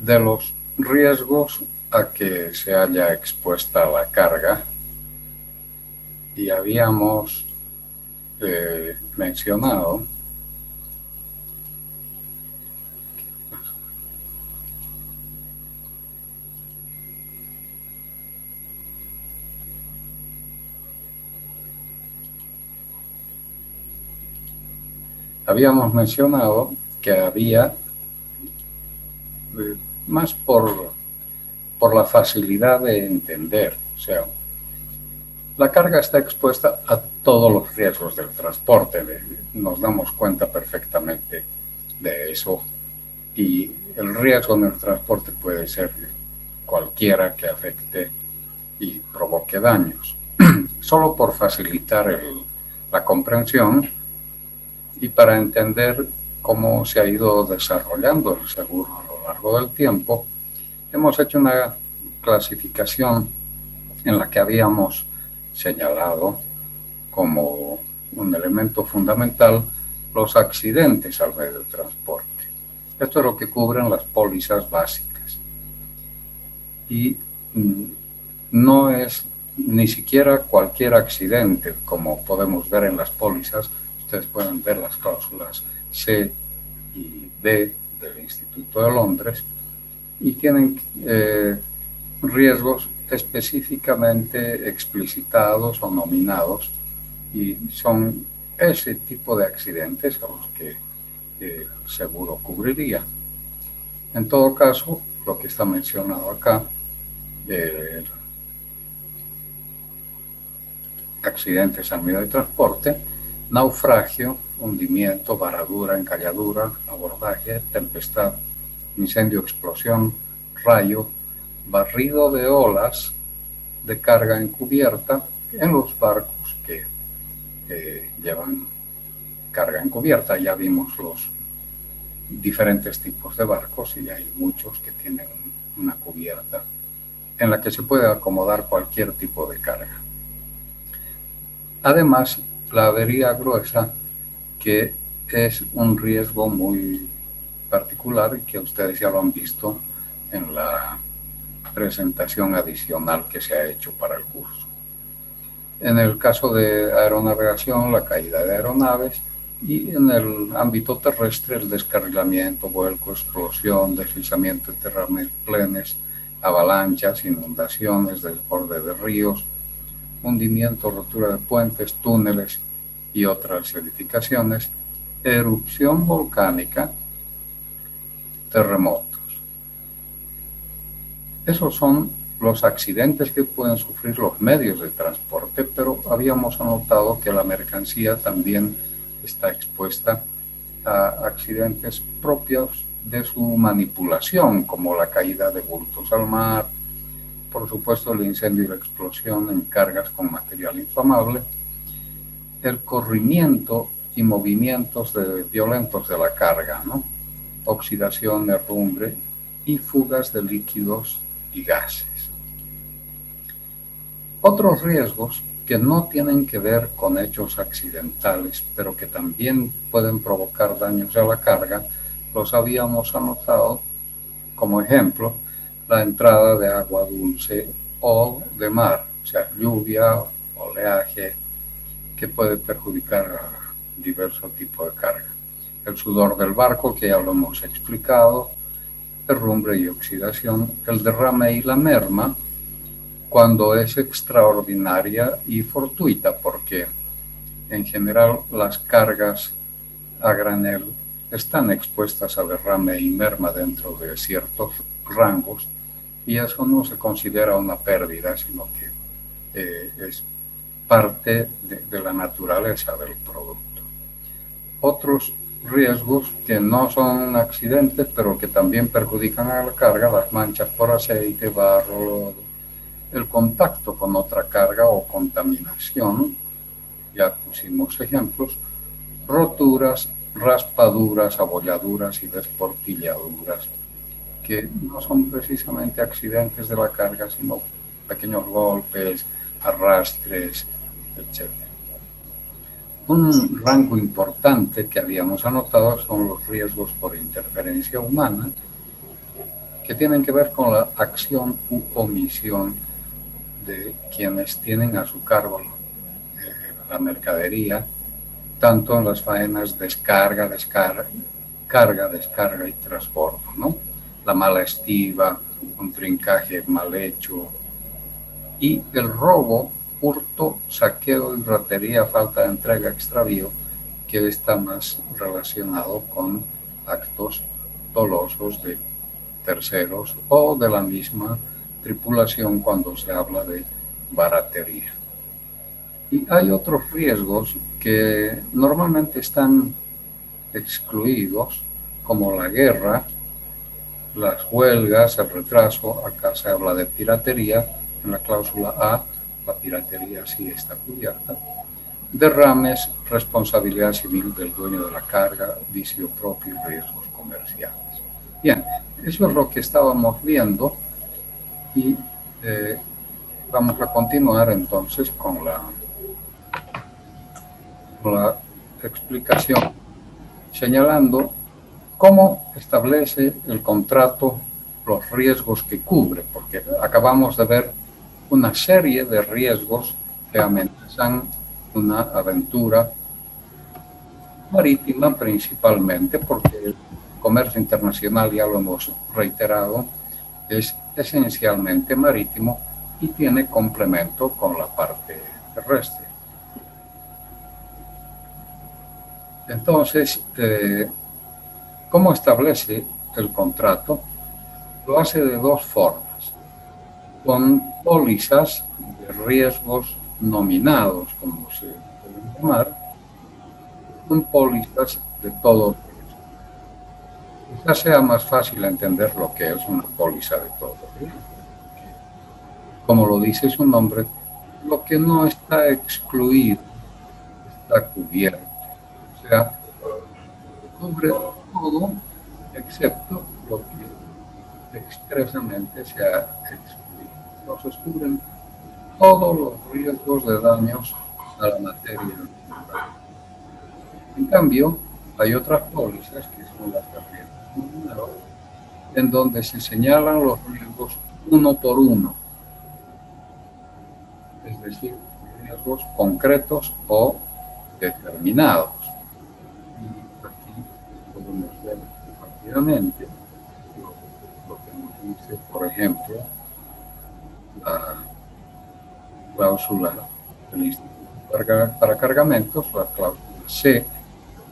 de los riesgos a que se haya expuesta la carga, y habíamos mencionado que había, más por la facilidad de entender, o sea, la carga está expuesta a todos los riesgos del transporte, nos damos cuenta perfectamente de eso, y el riesgo en el transporte puede ser cualquiera que afecte y provoque daños. Solo por facilitar la comprensión y para entender cómo se ha ido desarrollando el seguro a lo largo del tiempo, hemos hecho una clasificación en la que habíamos señalado como un elemento fundamental los accidentes al medio de transporte. Esto es lo que cubren las pólizas básicas. Y no es ni siquiera cualquier accidente, como podemos ver en las pólizas. Ustedes pueden ver las cláusulas C y D del Instituto de Londres y tienen riesgos específicamente explicitados o nominados, y son ese tipo de accidentes a los que el seguro cubriría. En todo caso, lo que está mencionado acá, accidentes al medio de transporte, naufragio, hundimiento, varadura, encalladura, abordaje, tempestad, incendio, explosión, rayo, barrido de olas de carga encubierta en los barcos que llevan carga encubierta. Ya vimos los diferentes tipos de barcos y hay muchos que tienen una cubierta en la que se puede acomodar cualquier tipo de carga. Además, la avería gruesa, que es un riesgo muy particular y que ustedes ya lo han visto en la presentación adicional que se ha hecho para el curso. En el caso de aeronavegación, la caída de aeronaves, y en el ámbito terrestre, el descarrilamiento, vuelco, explosión, deslizamiento de terraplenes, avalanchas, inundaciones, desborde de ríos, hundimiento, rotura de puentes, túneles y otras edificaciones, erupción volcánica, terremotos. Esos son los accidentes que pueden sufrir los medios de transporte, pero habíamos anotado que la mercancía también está expuesta a accidentes propios de su manipulación, como la caída de bultos al mar, por supuesto el incendio y la explosión en cargas con material inflamable, el corrimiento y movimientos violentos de la carga, ¿no? Oxidación, herrumbre y fugas de líquidos y gases. Otros riesgos que no tienen que ver con hechos accidentales, pero que también pueden provocar daños a la carga, los habíamos anotado como ejemplo: la entrada de agua dulce o de mar, o sea, lluvia, oleaje, que puede perjudicar a diversos tipos de carga. El sudor del barco, que ya lo hemos explicado, herrumbre y oxidación, el derrame y la merma, cuando es extraordinaria y fortuita, porque en general las cargas a granel están expuestas a derrame y merma dentro de ciertos rangos, y eso no se considera una pérdida, sino que es parte de la naturaleza del producto. Otros riesgos que no son accidentes, pero que también perjudican a la carga: las manchas por aceite, barro, lodo, el contacto con otra carga o contaminación, ya pusimos ejemplos, roturas, raspaduras, abolladuras y desportilladuras, que no son precisamente accidentes de la carga, sino pequeños golpes, arrastres, etc. Un rango importante que habíamos anotado son los riesgos por interferencia humana, que tienen que ver con la acción u omisión de quienes tienen a su cargo la mercadería, tanto en las faenas descarga, descarga y transporte, ¿no? La mala estiva, un trincaje mal hecho, y el robo, hurto, saqueo y ratería, falta de entrega, extravío, que está más relacionado con actos dolosos de terceros o de la misma tripulación cuando se habla de baratería. Y hay otros riesgos que normalmente están excluidos, como la guerra, las huelgas, el retraso. Acá se habla de piratería, en la cláusula A, la piratería sí está cubierta. Derrames, responsabilidad civil del dueño de la carga, vicio propio y riesgos comerciales. Bien, eso es lo que estábamos viendo y vamos a continuar entonces con la explicación, señalando cómo establece el contrato los riesgos que cubre, porque acabamos de ver una serie de riesgos que amenazan una aventura marítima principalmente, porque el comercio internacional, ya lo hemos reiterado, es esencialmente marítimo y tiene complemento con la parte terrestre. Entonces, ¿cómo establece el contrato? Lo hace de dos formas, con pólizas de riesgos nominados, como se pueden llamar, con pólizas de todo riesgo. Quizás sea más fácil entender lo que es una póliza de todo riesgo. Como lo dice su nombre, lo que no está excluido está cubierto. O sea, cubre todo excepto lo que expresamente se ha excluido. Entonces cubren todos los riesgos de daños a la materia. En cambio, hay otras pólizas que son las de riesgos, en donde se señalan los riesgos uno por uno, es decir, riesgos concretos o determinados. Y aquí podemos ver rápidamente lo que nos dice, por ejemplo, la cláusula del Instituto para Cargamentos, la cláusula C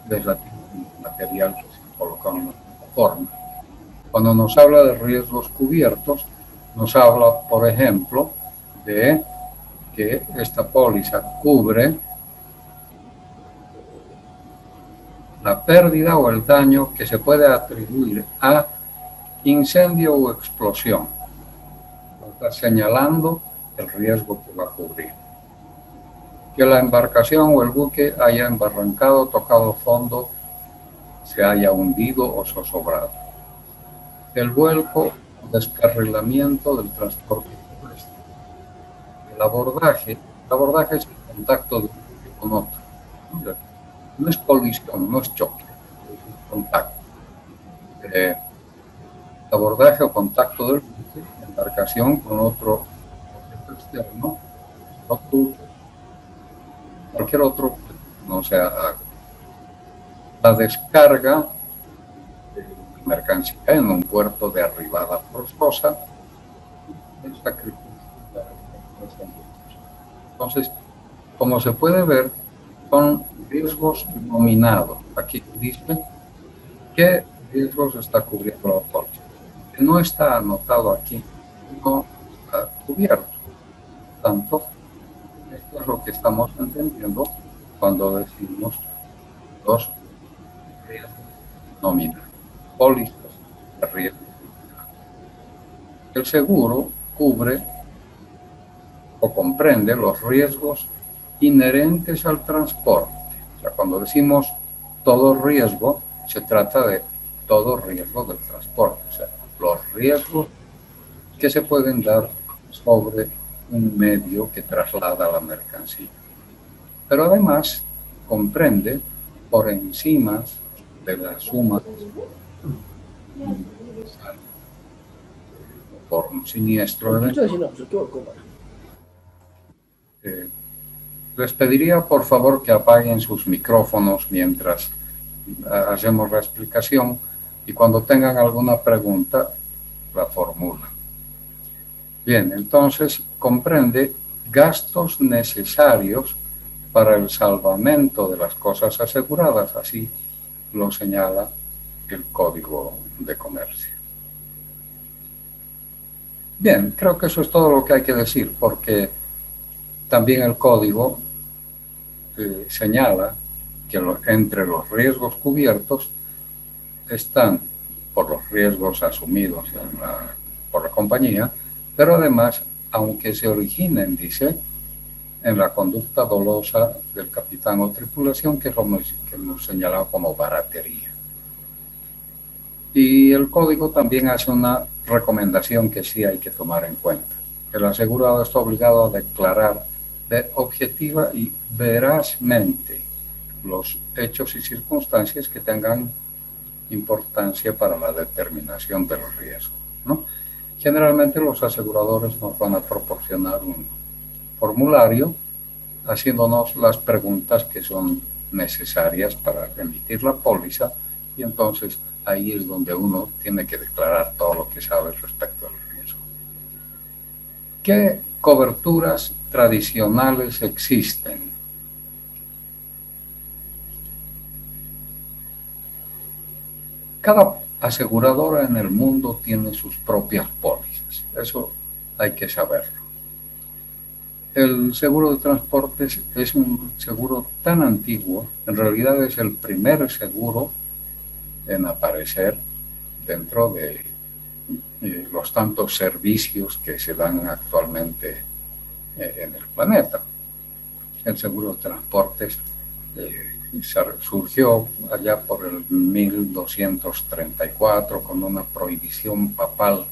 del material que se coloca en la plataforma. Cuando nos habla de riesgos cubiertos, nos habla, por ejemplo, de que esta póliza cubre la pérdida o el daño que se puede atribuir a incendio o explosión. Está señalando el riesgo que va a cubrir. Que la embarcación o el buque haya embarrancado, tocado fondo, se haya hundido o zozobrado. El vuelco o descarrilamiento del transporte terrestre. El abordaje es el contacto de un buque con otro. No es colisión, no es choque, es contacto. Abordaje o contacto del buque, embarcación con otro objeto externo, cualquier otro no sea agua. La descarga de mercancía en un puerto de arribada forzosa, el sacrificio. Entonces, como se puede ver, son riesgos nominados. Aquí dice qué riesgos está cubriendo la póliza. Que no está anotado aquí, no está cubierto. Tanto, esto es lo que estamos entendiendo cuando decimos los riesgos nominados, pólizas de riesgo. El seguro cubre o comprende los riesgos inherentes al transporte. O sea, cuando decimos todo riesgo, se trata de todo riesgo del transporte. O sea, los riesgos que se pueden dar sobre un medio que traslada la mercancía. Pero además comprende por encima de la suma por un siniestro evento. Les pediría por favor que apaguen sus micrófonos mientras hacemos la explicación y cuando tengan alguna pregunta la formulan. Bien, entonces comprende gastos necesarios para el salvamento de las cosas aseguradas, así lo señala el Código de Comercio. Bien, creo que eso es todo lo que hay que decir, porque también el Código señala que entre los riesgos cubiertos están por los riesgos asumidos por la compañía, pero además, aunque se originen, dice, en la conducta dolosa del capitán o tripulación, que hemos señalado como baratería. Y el código también hace una recomendación que sí hay que tomar en cuenta. El asegurado está obligado a declarar objetiva y verazmente los hechos y circunstancias que tengan importancia para la determinación del riesgo, ¿no? Generalmente los aseguradores nos van a proporcionar un formulario haciéndonos las preguntas que son necesarias para emitir la póliza, y entonces ahí es donde uno tiene que declarar todo lo que sabe respecto al riesgo. ¿Qué coberturas tradicionales existen? Cada aseguradora en el mundo tiene sus propias pólizas, eso hay que saberlo. El seguro de transportes es un seguro tan antiguo, en realidad es el primer seguro en aparecer dentro de los tantos servicios que se dan actualmente en el planeta. El seguro de transportes surgió allá por el 1234 con una prohibición papal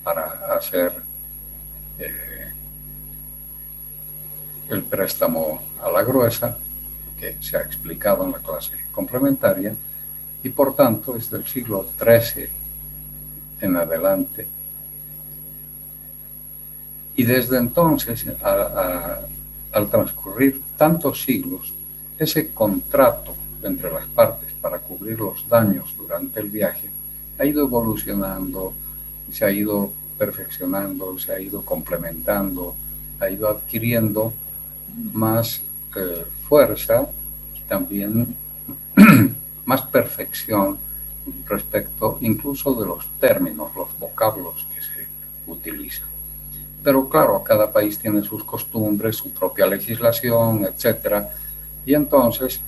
para hacer el préstamo a la gruesa, que se ha explicado en la clase complementaria, y por tanto es del siglo XIII en adelante. Y desde entonces, al transcurrir tantos siglos, ese contrato entre las partes para cubrir los daños durante el viaje ha ido evolucionando, se ha ido perfeccionando, se ha ido complementando, ha ido adquiriendo más fuerza y también más perfección respecto incluso de los términos, los vocablos que se utilizan. Pero claro, cada país tiene sus costumbres, su propia legislación, etcétera, y entonces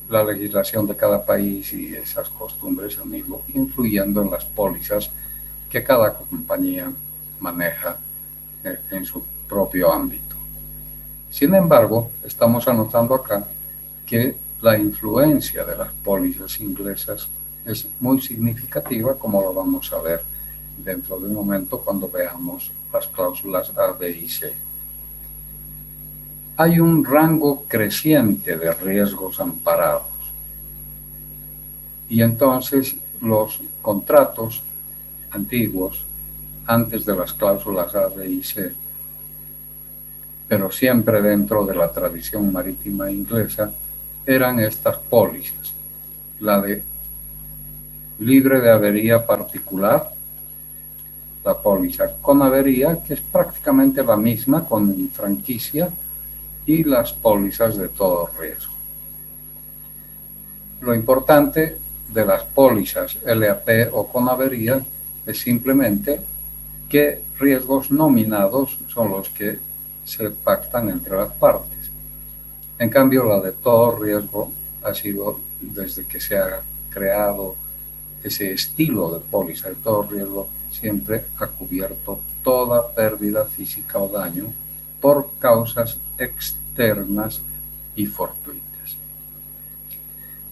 la legislación de cada país y esas costumbres han ido influyendo en las pólizas que cada compañía maneja en su propio ámbito. Sin embargo, estamos anotando acá que la influencia de las pólizas inglesas es muy significativa, como lo vamos a ver dentro de un momento cuando veamos las cláusulas A, B y C. Hay un rango creciente de riesgos amparados y entonces los contratos antiguos, antes de las cláusulas A, B y C, pero siempre dentro de la tradición marítima inglesa, eran estas pólizas: la de libre de avería particular, la póliza con avería, que es prácticamente la misma con franquicia, y las pólizas de todo riesgo. Lo importante de las pólizas LAP o con avería es simplemente qué riesgos nominados son los que se pactan entre las partes. En cambio, la de todo riesgo ha sido, desde que se ha creado ese estilo de póliza de todo riesgo, siempre ha cubierto toda pérdida física o daño por causas externas y fortuitas.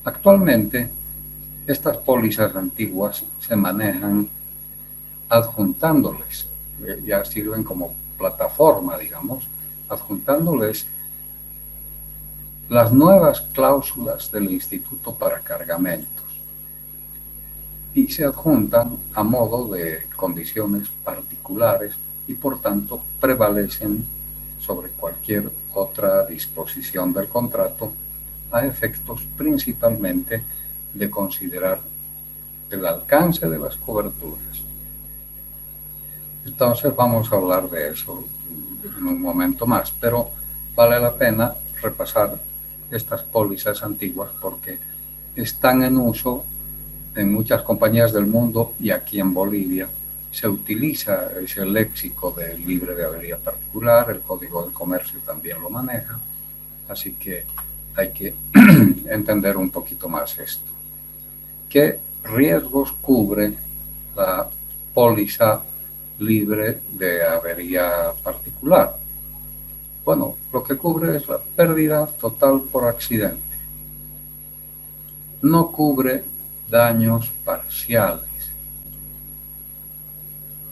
Actualmente, estas pólizas antiguas se manejan adjuntándoles, ya sirven como plataforma, digamos, adjuntándoles las nuevas cláusulas del Instituto para Cargamentos. y se adjuntan a modo de condiciones particulares y por tanto prevalecen sobre cualquier otra disposición del contrato a efectos principalmente de considerar el alcance de las coberturas. Entonces vamos a hablar de eso en un momento más, pero vale la pena repasar estas pólizas antiguas porque están en uso en muchas compañías del mundo y aquí en Bolivia se utiliza ese léxico de libre de avería particular, el Código de Comercio también lo maneja, así que hay que entender un poquito más esto. ¿Qué riesgos cubre la póliza libre de avería particular? Bueno, lo que cubre es la pérdida total por accidente. No cubre daños parciales.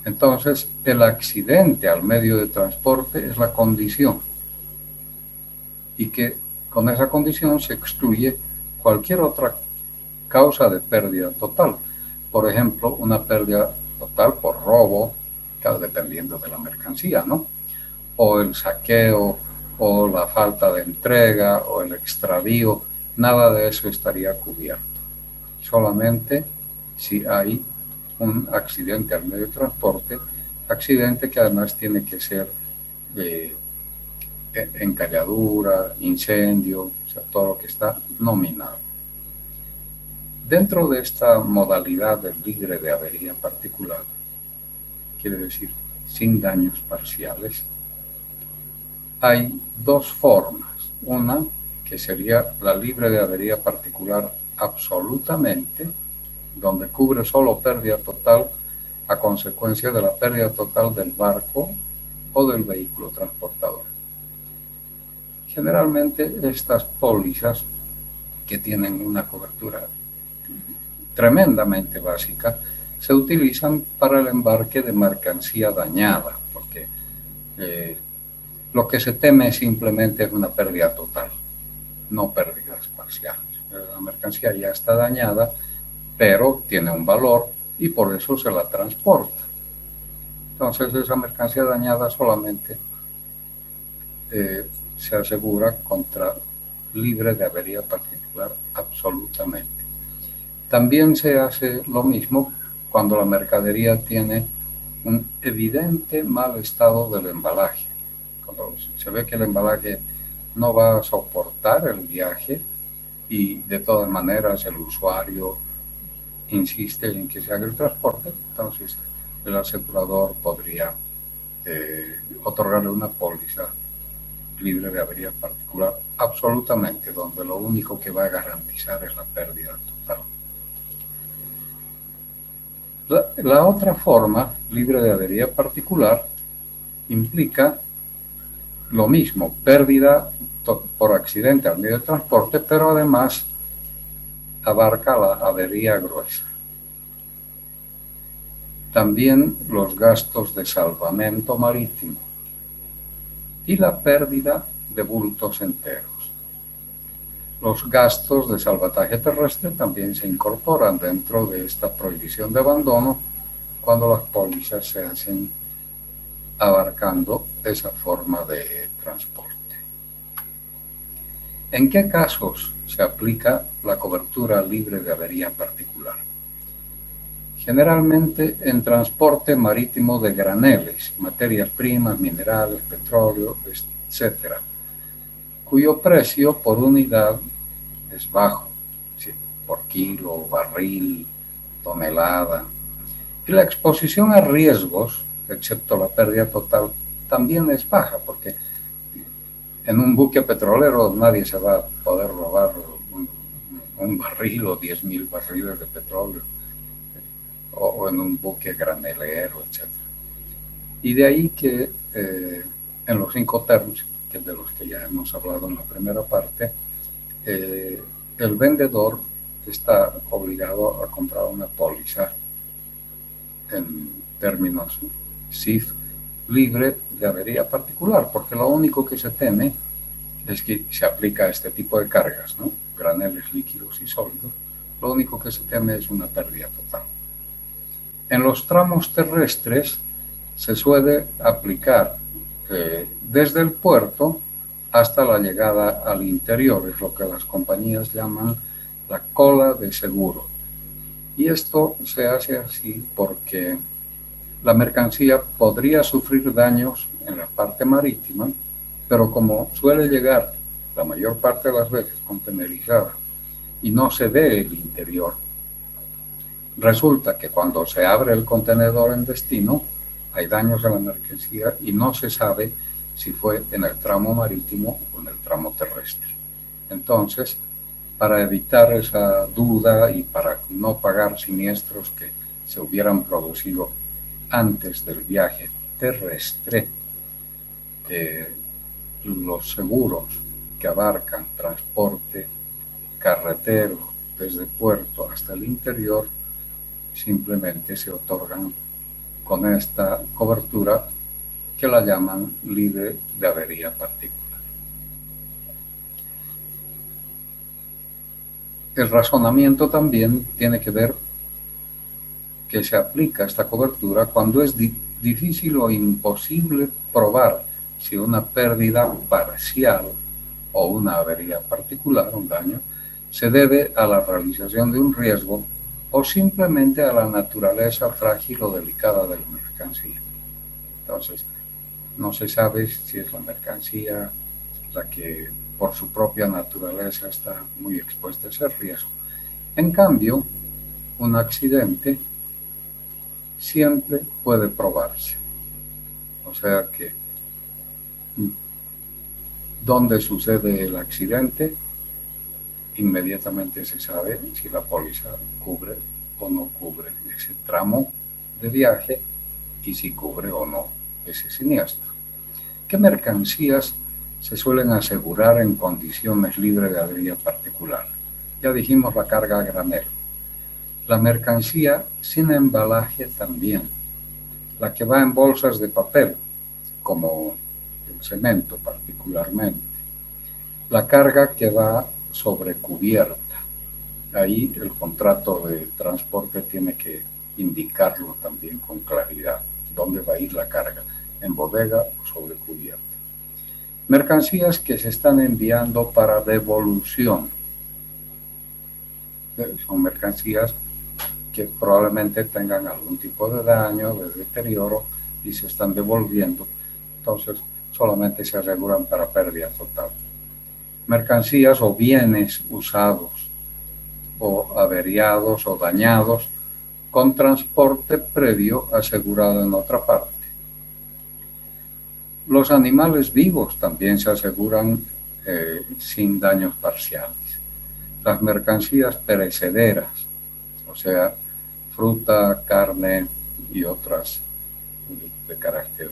Entonces, el accidente al medio de transporte es la condición y que con esa condición se excluye cualquier otra causa de pérdida total. Por ejemplo, una pérdida total por robo, dependiendo de la mercancía, ¿no? O el saqueo, o la falta de entrega, o el extravío, nada de eso estaría cubierto. Solamente si hay un accidente al medio de transporte, accidente que además tiene que ser encalladura, incendio, o sea, todo lo que está nominado. Dentro de esta modalidad de libre de avería particular, quiere decir sin daños parciales, hay dos formas. Una que sería la libre de avería particular absolutamente, donde cubre solo pérdida total a consecuencia de la pérdida total del barco o del vehículo transportador. Generalmente estas pólizas, que tienen una cobertura tremendamente básica, se utilizan para el embarque de mercancía dañada, porque lo que se teme simplemente es una pérdida total, no pérdidas parciales. La mercancía ya está dañada, pero tiene un valor y por eso se la transporta. Entonces esa mercancía dañada solamente se asegura contra libre de avería particular absolutamente. También se hace lo mismo cuando la mercadería tiene un evidente mal estado del embalaje. Cuando se ve que el embalaje no va a soportar el viaje y de todas maneras el usuario insiste en que se haga el transporte, entonces el asegurador podría otorgarle una póliza libre de avería particular absolutamente, donde lo único que va a garantizar es la pérdida total. La otra forma, libre de avería particular, implica lo mismo, pérdida por accidente al medio de transporte, pero además abarca la avería gruesa. También los gastos de salvamento marítimo y la pérdida de bultos enteros. Los gastos de salvataje terrestre también se incorporan dentro de esta prohibición de abandono cuando las pólizas se hacen abarcando esa forma de transporte. ¿En qué casos se aplica la cobertura libre de avería particular? Generalmente en transporte marítimo de graneles, materias primas, minerales, petróleo, etc., cuyo precio por unidad es bajo, ¿sí?, por kilo, barril, tonelada. Y la exposición a riesgos, excepto la pérdida total, también es baja, porque en un buque petrolero nadie se va a poder robar un barril o 10.000 barriles de petróleo, o en un buque granelero, etc. Y de ahí que en los Incoterms, que es de los que ya hemos hablado en la primera parte, el vendedor está obligado a comprar una póliza en términos CIF libre de avería particular, porque lo único que se teme es que se aplica a este tipo de cargas, ¿no?, graneles líquidos y sólidos, lo único que se teme es una pérdida total. En los tramos terrestres se suele aplicar desde el puerto hasta la llegada al interior, es lo que las compañías llaman la cola de seguro. Y esto se hace así porque la mercancía podría sufrir daños en la parte marítima, pero como suele llegar la mayor parte de las veces contenerizada y no se ve el interior, resulta que cuando se abre el contenedor en destino, hay daños en la mercancía y no se sabe si fue en el tramo marítimo o en el tramo terrestre. Entonces, para evitar esa duda y para no pagar siniestros que se hubieran producido antes del viaje terrestre, los seguros que abarcan transporte carretero desde puerto hasta el interior simplemente se otorgan con esta cobertura que la llaman libre de avería particular. El razonamiento también tiene que ver que se aplica esta cobertura cuando es difícil o imposible probar si una pérdida parcial o una avería particular, un daño, se debe a la realización de un riesgo o simplemente a la naturaleza frágil o delicada de la mercancía. Entonces, no se sabe si es la mercancía la que por su propia naturaleza está muy expuesta a ese riesgo. En cambio, un accidente siempre puede probarse. O sea que donde sucede el accidente, inmediatamente se sabe si la póliza cubre o no cubre ese tramo de viaje y si cubre o no ese siniestro. ¿Qué mercancías se suelen asegurar en condiciones libres de avería particular? Ya dijimos la carga a granel. La mercancía sin embalaje también. La que va en bolsas de papel, como el cemento particularmente. La carga que va sobre cubierta. Ahí el contrato de transporte tiene que indicarlo también con claridad. ¿Dónde va a ir la carga? ¿En bodega o sobre cubierta? Mercancías que se están enviando para devolución. Son mercancías que probablemente tengan algún tipo de daño, de deterioro y se están devolviendo. Entonces, solamente se aseguran para pérdida total. Mercancías o bienes usados o averiados o dañados con transporte previo asegurado en otra parte. Los animales vivos también se aseguran sin daños parciales. Las mercancías perecederas, o sea, fruta, carne y otras de carácter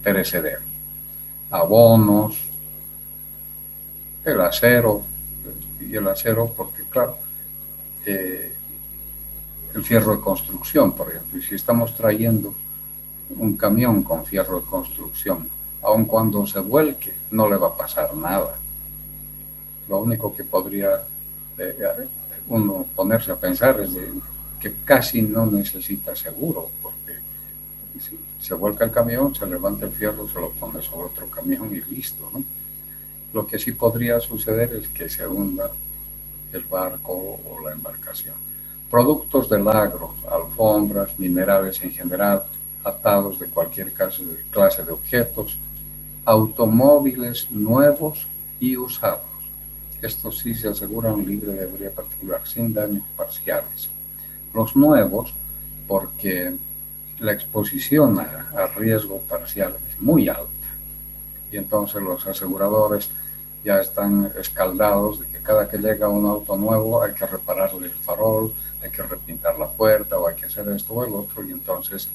perecedero. Abonos, el acero, y el acero porque, claro, el fierro de construcción, por ejemplo, y si estamos trayendo un camión con fierro de construcción, aun cuando se vuelque, no le va a pasar nada. Lo único que podría uno ponerse a pensar es que casi no necesita seguro, porque si se vuelca el camión, se levanta el fierro, se lo pone sobre otro camión y listo, ¿no? Lo que sí podría suceder es que se hunda el barco o la embarcación. Productos del agro, alfombras, minerales en general, atados de cualquier clase de objetos, automóviles nuevos y usados. Estos sí se aseguran libre de avería particular, sin daños parciales. Los nuevos, porque la exposición a riesgo parcial es muy alta. Y entonces los aseguradores ya están escaldados de que cada que llega un auto nuevo hay que repararle el farol, hay que repintar la puerta o hay que hacer esto o el otro, y entonces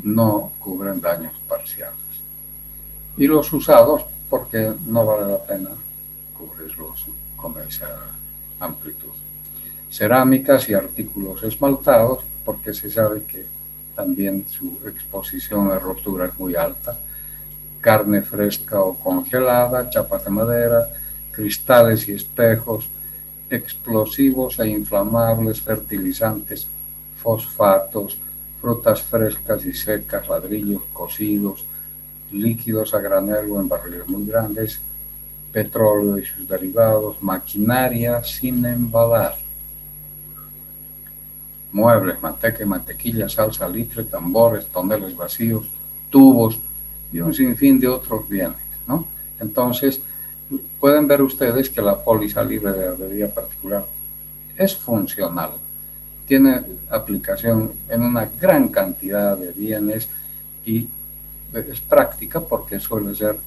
no cubren daños parciales. Y los usados, porque no vale la pena cubrirlos con esa amplitud. Cerámicas y artículos esmaltados, porque se sabe que también su exposición a rotura es muy alta. Carne fresca o congelada, chapas de madera, cristales y espejos, explosivos e inflamables, fertilizantes, fosfatos, frutas frescas y secas, ladrillos cocidos, líquidos a granel o en barriles muy grandes, petróleo y sus derivados, maquinaria sin embalar, muebles, manteca y mantequilla, salsa, litre, tambores, toneles vacíos, tubos y un sinfín de otros bienes, ¿no? Entonces, pueden ver ustedes que la póliza libre de avería particular es funcional, tiene aplicación en una gran cantidad de bienes y es práctica porque suele ser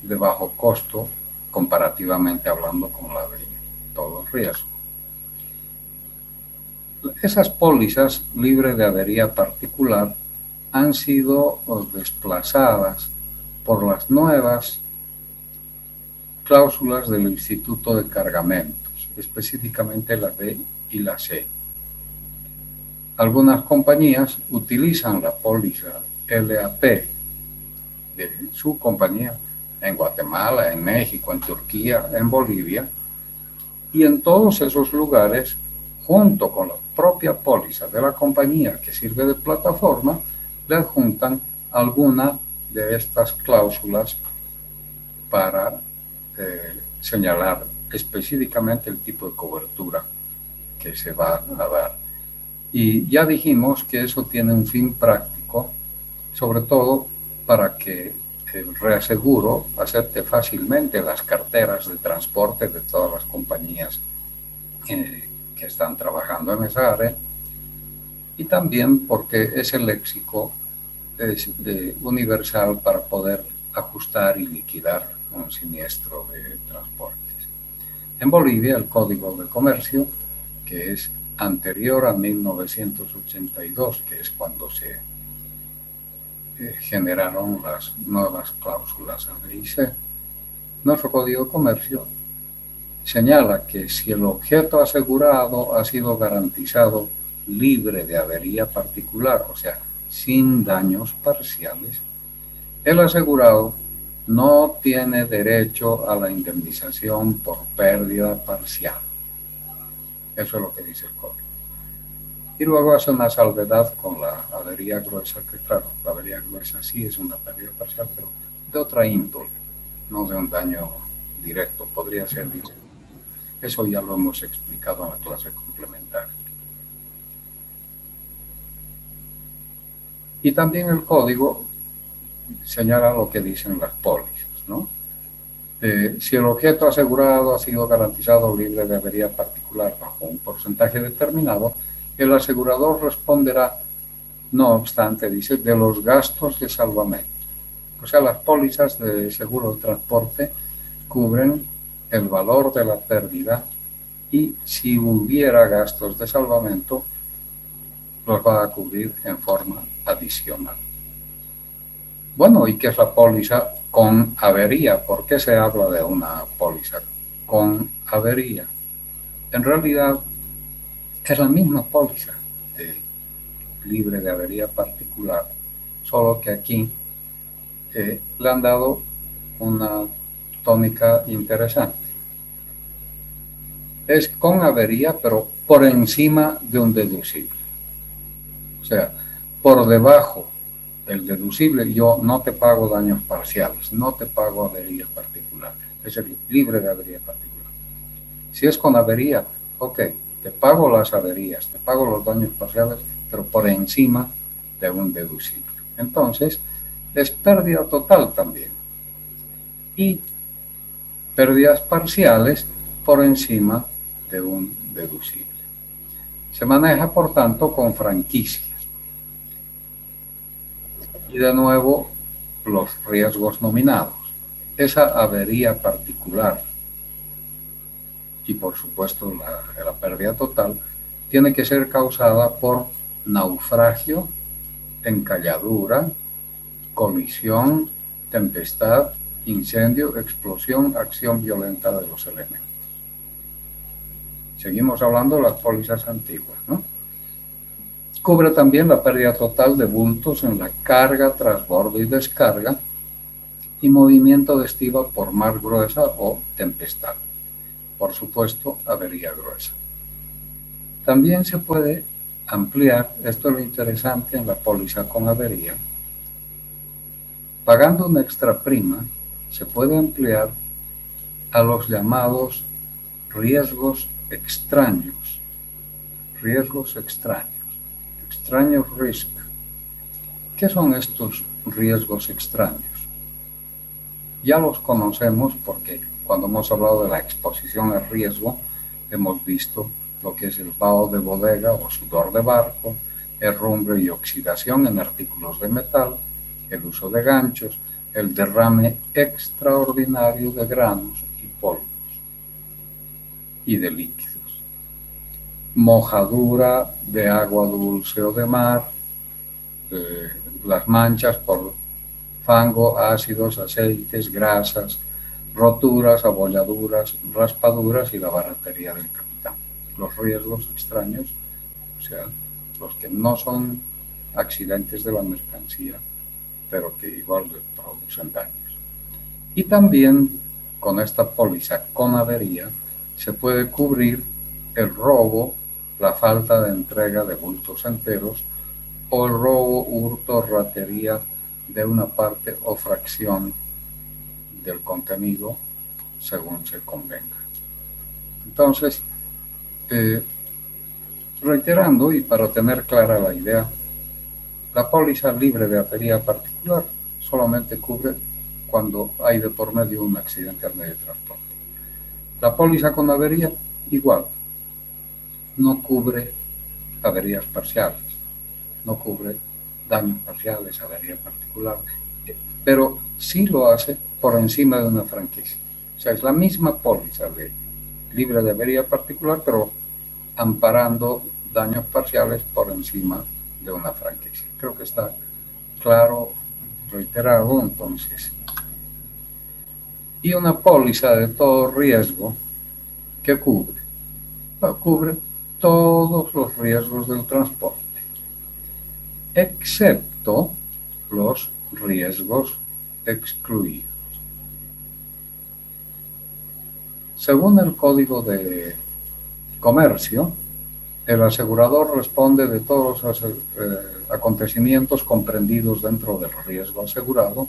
de bajo costo comparativamente hablando con la de todo riesgo. Esas pólizas libres de avería particular han sido desplazadas por las nuevas cláusulas del Instituto de Cargamentos, específicamente la D y la C. Algunas compañías utilizan la póliza LAP de su compañía en Guatemala, en México, en Turquía, en Bolivia, y en todos esos lugares, junto con la propia póliza de la compañía que sirve de plataforma, le adjuntan alguna de estas cláusulas para señalar específicamente el tipo de cobertura que se va a dar. Y ya dijimos que eso tiene un fin práctico, sobre todo para que el reaseguro acepte fácilmente las carteras de transporte de todas las compañías que están trabajando en esa área, y también porque ese léxico es universal para poder ajustar y liquidar un siniestro de transportes. En Bolivia, el Código de Comercio, que es anterior a 1982, que es cuando se generaron las nuevas cláusulas A, B y C, nuestro Código de Comercio señala que si el objeto asegurado ha sido garantizado libre de avería particular, o sea, sin daños parciales, el asegurado no tiene derecho a la indemnización por pérdida parcial. Eso es lo que dice el código. Y luego hace una salvedad con la avería gruesa, que claro, la avería gruesa sí es una pérdida parcial, pero de otra índole, no de un daño directo, podría ser directo. Eso ya lo hemos explicado en la clase complementaria. Y también el código señala lo que dicen las pólizas, ¿no? Si el objeto asegurado ha sido garantizado libre de avería particular bajo un porcentaje determinado, el asegurador responderá, no obstante, dice, de los gastos de salvamento. O sea, las pólizas de seguro de transporte cubren el valor de la pérdida y si hubiera gastos de salvamento, los va a cubrir en forma adicional. Bueno, ¿y qué es la póliza con avería? ¿Por qué se habla de una póliza con avería? En realidad, es la misma póliza libre de avería particular, solo que aquí le han dado una tónica interesante. Es con avería, pero por encima de un deducible. O sea, por debajo del deducible yo no te pago daños parciales, no te pago avería particular. Es el libre de avería particular. Si es con avería, ok, te pago las averías, te pago los daños parciales, pero por encima de un deducible. Entonces, es pérdida total también. Y pérdidas parciales por encima de un deducible. Se maneja, por tanto, con franquicias. Y de nuevo, los riesgos nominados. Esa avería particular y, por supuesto, la pérdida total tiene que ser causada por naufragio, encalladura, colisión, tempestad, incendio, explosión, acción violenta de los elementos. Seguimos hablando de las pólizas antiguas, ¿no? Cubre también la pérdida total de bultos en la carga, transbordo y descarga y movimiento de estiva por mar gruesa o tempestad. por supuesto, avería gruesa. También se puede ampliar, esto es lo interesante en la póliza con avería, pagando una extra prima, se puede ampliar a los llamados riesgos extraños. Riesgos extraños. Extraños risk. ¿Qué son estos riesgos extraños? Ya los conocemos porque cuando hemos hablado de la exposición al riesgo, hemos visto lo que es el vaho de bodega o sudor de barco, herrumbre y oxidación en artículos de metal, el uso de ganchos, el derrame extraordinario de granos y polvos y de líquidos, mojadura de agua dulce o de mar, las manchas por fango, ácidos, aceites, grasas, roturas, abolladuras, raspaduras y la baratería del capitán. Los riesgos extraños, o sea, los que no son accidentes de la mercancía, pero que igual le producen daños. Y también con esta póliza con avería se puede cubrir el robo, la falta de entrega de bultos enteros o el robo, hurto, ratería de una parte o fracción del contenido según se convenga. Entonces, reiterando y para tener clara la idea, la póliza libre de avería particular solamente cubre cuando hay de por medio un accidente al medio de transporte. La póliza con avería, igual, no cubre averías parciales, no cubre daños parciales, avería particular, pero sí lo hace por encima de una franquicia. O sea, es la misma póliza de libre de avería particular, pero amparando daños parciales por encima de una franquicia. Creo que está claro, reiterado, entonces. Y una póliza de todo riesgo, ¿qué cubre? Cubre todos los riesgos del transporte, excepto los riesgos excluidos. Según el Código de Comercio, el asegurador responde de todos los acontecimientos comprendidos dentro del riesgo asegurado,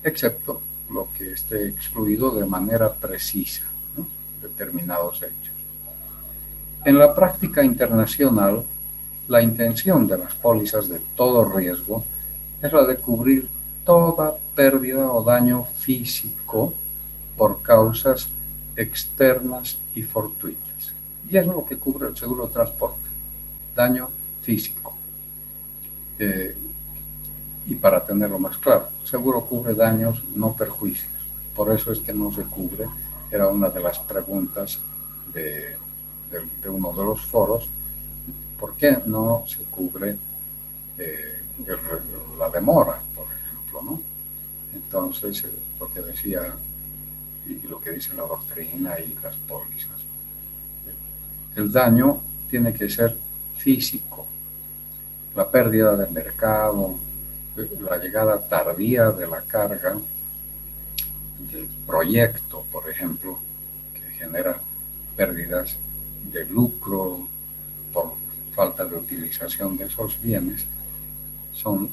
excepto lo que esté excluido de manera precisa, ¿no? Determinados hechos. En la práctica internacional, la intención de las pólizas de todo riesgo es la de cubrir toda pérdida o daño físico por causas externas y fortuitas. Y es lo que cubre el seguro de transporte, daño físico. Y para tenerlo más claro, el seguro cubre daños, no perjuicios. Por eso es que no se cubre, era una de las preguntas de uno de los foros, ¿por qué no se cubre la demora, por ejemplo, ¿no? Entonces, lo que decía y lo que dice la doctrina y las pólizas, el daño tiene que ser físico, la pérdida del mercado, la llegada tardía de la carga, del proyecto, por ejemplo, que genera pérdidas de lucro por falta de utilización de esos bienes, son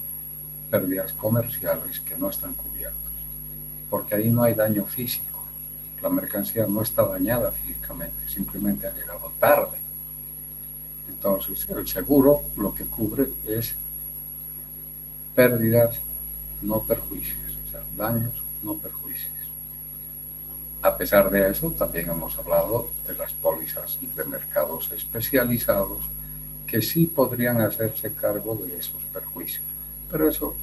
pérdidas comerciales que no están cubiertas, porque ahí no hay daño físico. La mercancía no está dañada físicamente, simplemente ha llegado tarde. Entonces, el seguro lo que cubre es pérdidas, no perjuicios, o sea, daños, no perjuicios. A pesar de eso, también hemos hablado de las pólizas de mercados especializados que sí podrían hacerse cargo de esos perjuicios, pero eso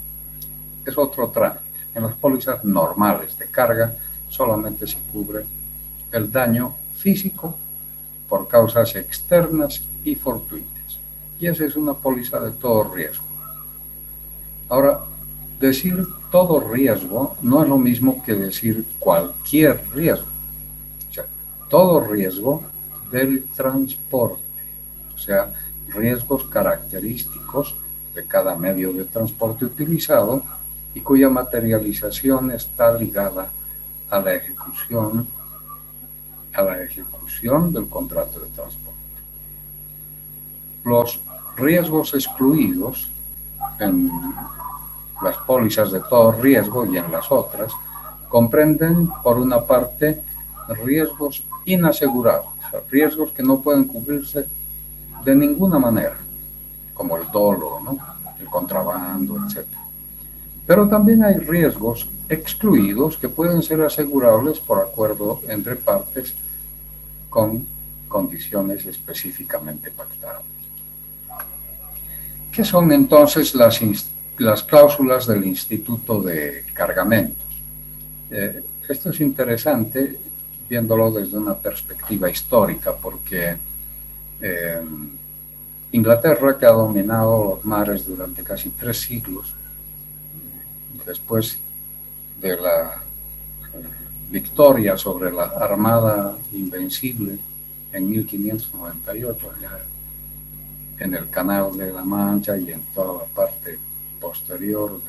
es otro trámite. En las pólizas normales de carga solamente se cubre el daño físico por causas externas y fortuitas. Y esa es una póliza de todo riesgo. Ahora, decir todo riesgo no es lo mismo que decir cualquier riesgo. O sea, todo riesgo del transporte. O sea, riesgos característicos de cada medio de transporte utilizado y cuya materialización está ligada a la ejecución a la ejecución del contrato de transporte. Los riesgos excluidos en las pólizas de todo riesgo y en las otras comprenden, por una parte, riesgos inasegurables, o sea, riesgos que no pueden cubrirse de ninguna manera, como el dolo, ¿no?, el contrabando, etc. Pero también hay riesgos excluidos que pueden ser asegurables por acuerdo entre partes con condiciones específicamente pactadas. ¿Qué son entonces las cláusulas del Instituto de Cargamentos? Esto es interesante viéndolo desde una perspectiva histórica, porque Inglaterra, que ha dominado los mares durante casi 3 siglos, después de la victoria sobre la Armada Invencible en 1598, allá en el Canal de la Mancha y en toda la parte posterior,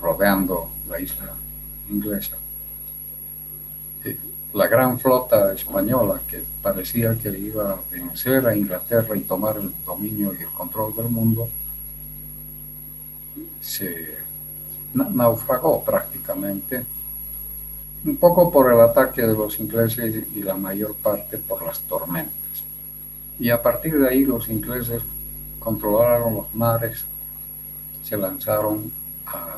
rodeando la isla inglesa. La gran flota española, que parecía que iba a vencer a Inglaterra y tomar el dominio y el control del mundo, se naufragó prácticamente, un poco por el ataque de los ingleses y la mayor parte por las tormentas. Y a partir de ahí los ingleses controlaron los mares, se lanzaron a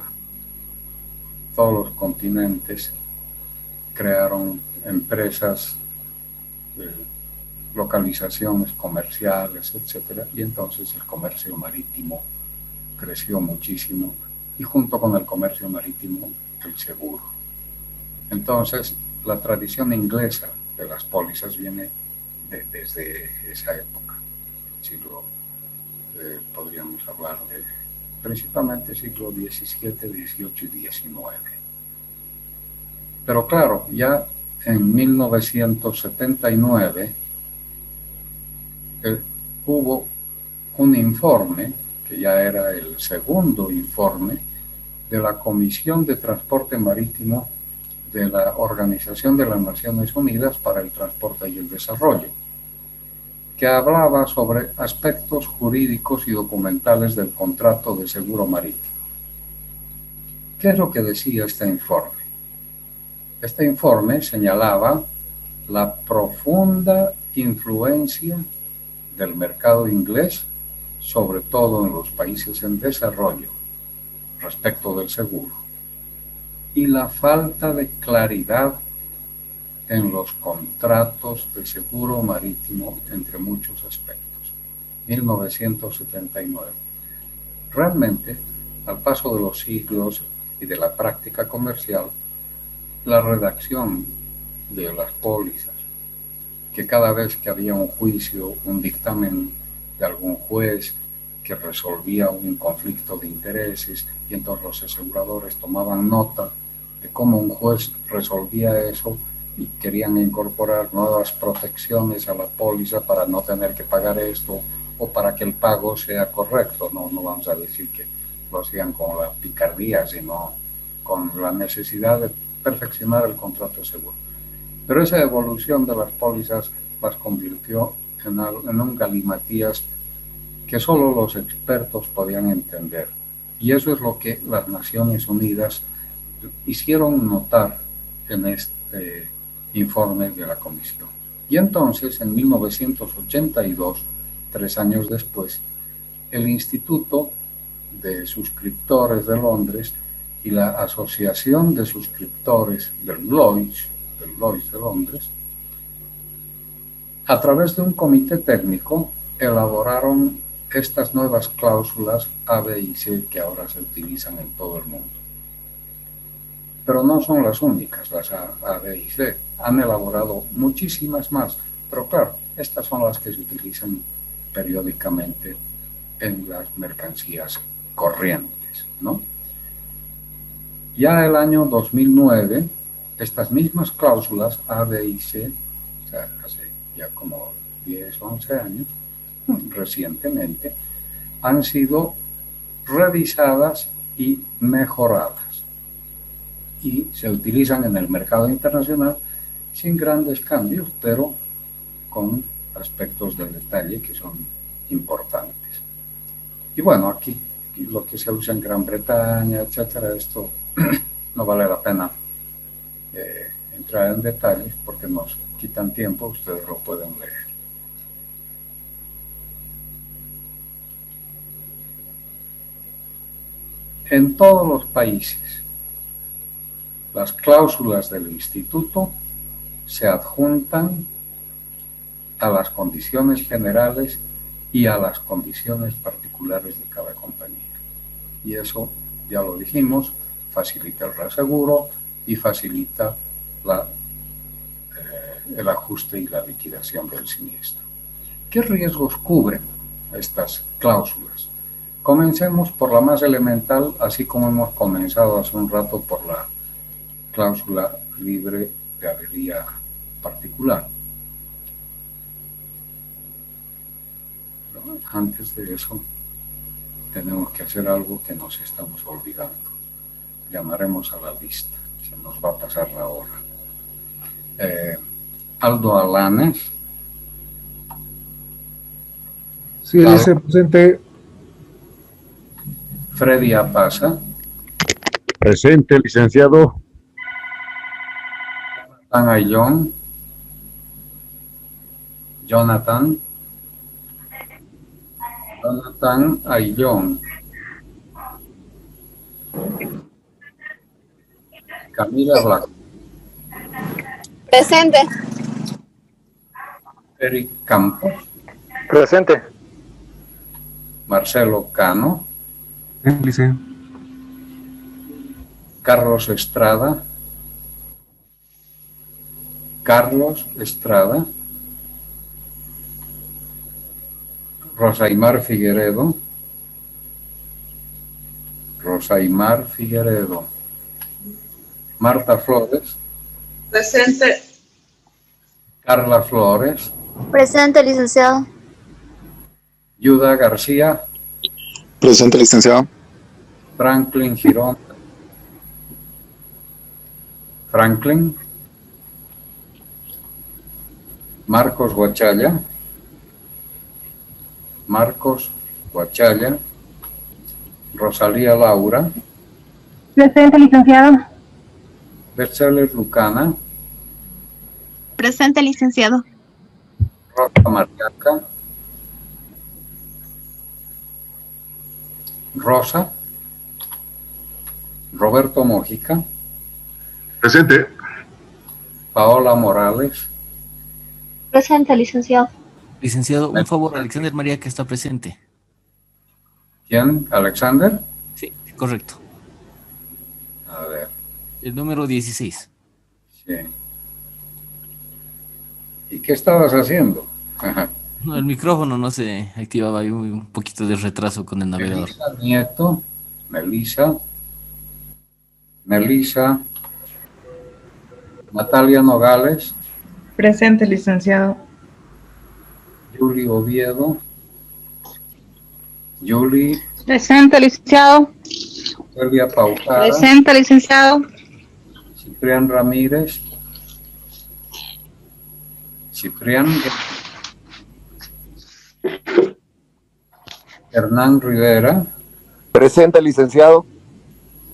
todos los continentes, crearon empresas, localizaciones comerciales, etc. Y entonces el comercio marítimo creció muchísimo, y junto con el comercio marítimo, el seguro. Entonces, la tradición inglesa de las pólizas viene desde esa época, siglo, podríamos hablar de principalmente siglo XVII, XVIII y XIX. Pero claro, ya en 1979 hubo un informe, que ya era el segundo informe, de la Comisión de Transporte Marítimo de la Organización de las Naciones Unidas para el Transporte y el Desarrollo, que hablaba sobre aspectos jurídicos y documentales del contrato de seguro marítimo. ¿Qué es lo que decía este informe? Este informe señalaba la profunda influencia del mercado inglés, sobre todo en los países en desarrollo, respecto del seguro, y la falta de claridad en los contratos de seguro marítimo, entre muchos aspectos. 1979. Realmente, al paso de los siglos y de la práctica comercial, la redacción de las pólizas, que cada vez que había un juicio, un dictamen de algún juez que resolvía un conflicto de intereses, y entonces los aseguradores tomaban nota de cómo un juez resolvía eso y querían incorporar nuevas protecciones a la póliza para no tener que pagar esto o para que el pago sea correcto. No vamos a decir que lo hacían con la picardía, sino con la necesidad de perfeccionar el contrato de seguro. Pero esa evolución de las pólizas las convirtió en un galimatías que solo los expertos podían entender. Y eso es lo que las Naciones Unidas hicieron notar en este informe de la Comisión. Y entonces, en 1982, 3 años después, el Instituto de Suscriptores de Londres y la Asociación de Suscriptores del Lloyd's de Londres, a través de un comité técnico, elaboraron estas nuevas cláusulas A, B y C que ahora se utilizan en todo el mundo. Pero no son las únicas, las A, B y C. Han elaborado muchísimas más, pero claro, estas son las que se utilizan periódicamente en las mercancías corrientes, ¿no? Ya el año 2009, estas mismas cláusulas A, B y C, o sea, hace ya como 10 o 11 años, recientemente, han sido revisadas y mejoradas, y se utilizan en el mercado internacional sin grandes cambios, pero con aspectos de detalle que son importantes. Y bueno, aquí lo que se usa en Gran Bretaña, etcétera, esto no vale la pena entrar en detalles porque nos quitan tiempo, ustedes lo pueden leer. En todos los países, las cláusulas del instituto se adjuntan a las condiciones generales y a las condiciones particulares de cada compañía. Y eso, ya lo dijimos, facilita el reaseguro y facilita el ajuste y la liquidación del siniestro. ¿Qué riesgos cubren estas cláusulas? Comencemos por la más elemental, así como hemos comenzado hace un rato por la cláusula libre de avería particular. Pero antes de eso, tenemos que hacer algo que nos estamos olvidando. Llamaremos a la lista, se nos va a pasar la hora. Aldo Alanes. Sí, dice presente. Freddy Apaza. Presente, licenciado. Jonathan Ayllón. Jonathan Ayllón. Camila Blanco. Presente. Eric Campos. Presente. Marcelo Cano. Lice. Carlos Estrada. Rosaymar Figueredo. Marta Flores. Presente. Carla Flores. Presente, licenciado. Yuda García. Presente, licenciado. Franklin Girón. Marcos Guachalla. Rosalía Laura. Presente, licenciado. Betseler Lucana. Presente, licenciado. Rosa Mariaca. Rosa. Roberto Mojica. Presente. Paola Morales. Presente, licenciado. Licenciado, un favor, Alexander María, que está presente. ¿Quién? ¿Alexander? Sí, correcto. A ver. El número 16. Sí. ¿Y qué estabas haciendo? Ajá. No, el micrófono no se activaba, hay un poquito de retraso con el navegador. Melissa Nieto. Melissa. Natalia Nogales. Presente, licenciado. Julie Oviedo. Julie. Presente, licenciado. Silvia Paucara. Presente, licenciado. Ciprián Ramírez. Hernán Rivera. Presente, licenciado.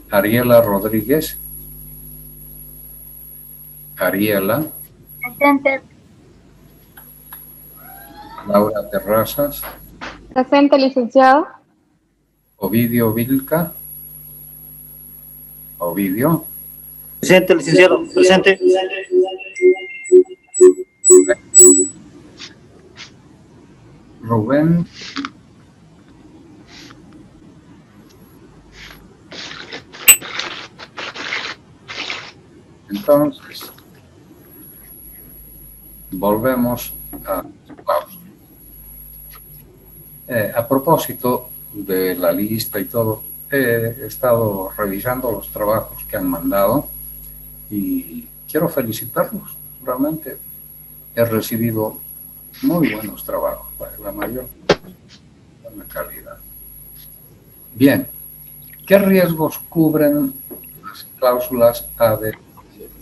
Ariela Rodríguez. Presente. Laura Terrazas. Presente, licenciado. Ovidio Vilca. Presente, licenciado. Presente. Rubén. Entonces, volvemos a pausa. A propósito de la lista y todo, he estado revisando los trabajos que han mandado y quiero felicitarlos. Realmente he recibido muy buenos trabajos, la mayor buena calidad. Bien, ¿qué riesgos cubren las cláusulas A, B?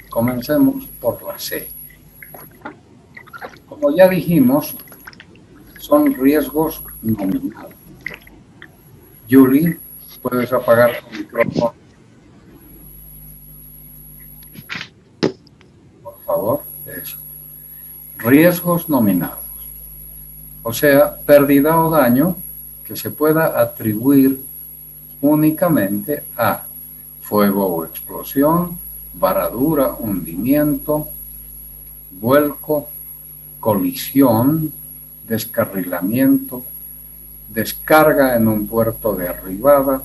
Comencemos por la C. como ya dijimos, son riesgos nominales. Julie, puedes apagar tu micrófono, por favor. Eso. Riesgos nominados, o sea, pérdida o daño que se pueda atribuir únicamente a fuego o explosión, varadura, hundimiento, vuelco, colisión, descarrilamiento, descarga en un puerto de arribada,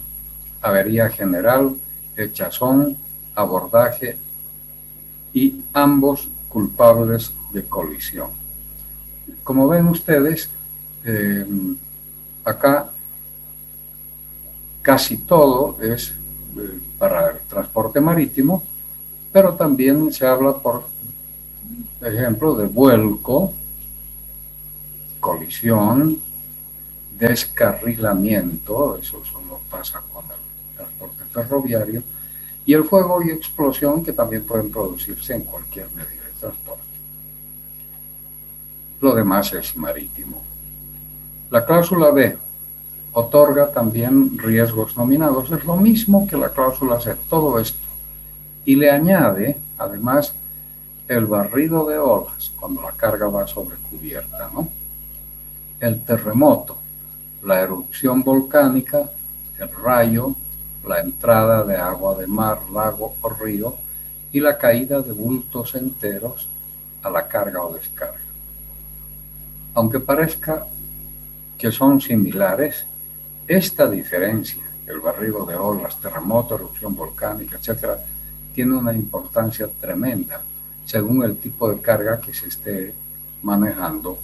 avería general, echazón, abordaje y ambos culpables de colisión. Como ven ustedes, acá casi todo es para el transporte marítimo, pero también se habla, por ejemplo, de vuelco, colisión, descarrilamiento, eso solo pasa con el transporte ferroviario, y el fuego y explosión, que también pueden producirse en cualquier medio de transporte. Lo demás es marítimo. La cláusula B otorga también riesgos nominados, es lo mismo que la cláusula C, todo esto, y le añade además el barrido de olas cuando la carga va sobre cubierta, ¿no? El terremoto, la erupción volcánica, el rayo, la entrada de agua de mar, lago o río y la caída de bultos enteros a la carga o descarga. Aunque parezca que son similares, esta diferencia, el barrido de olas, terremoto, erupción volcánica, etcétera, tiene una importancia tremenda según el tipo de carga que se esté manejando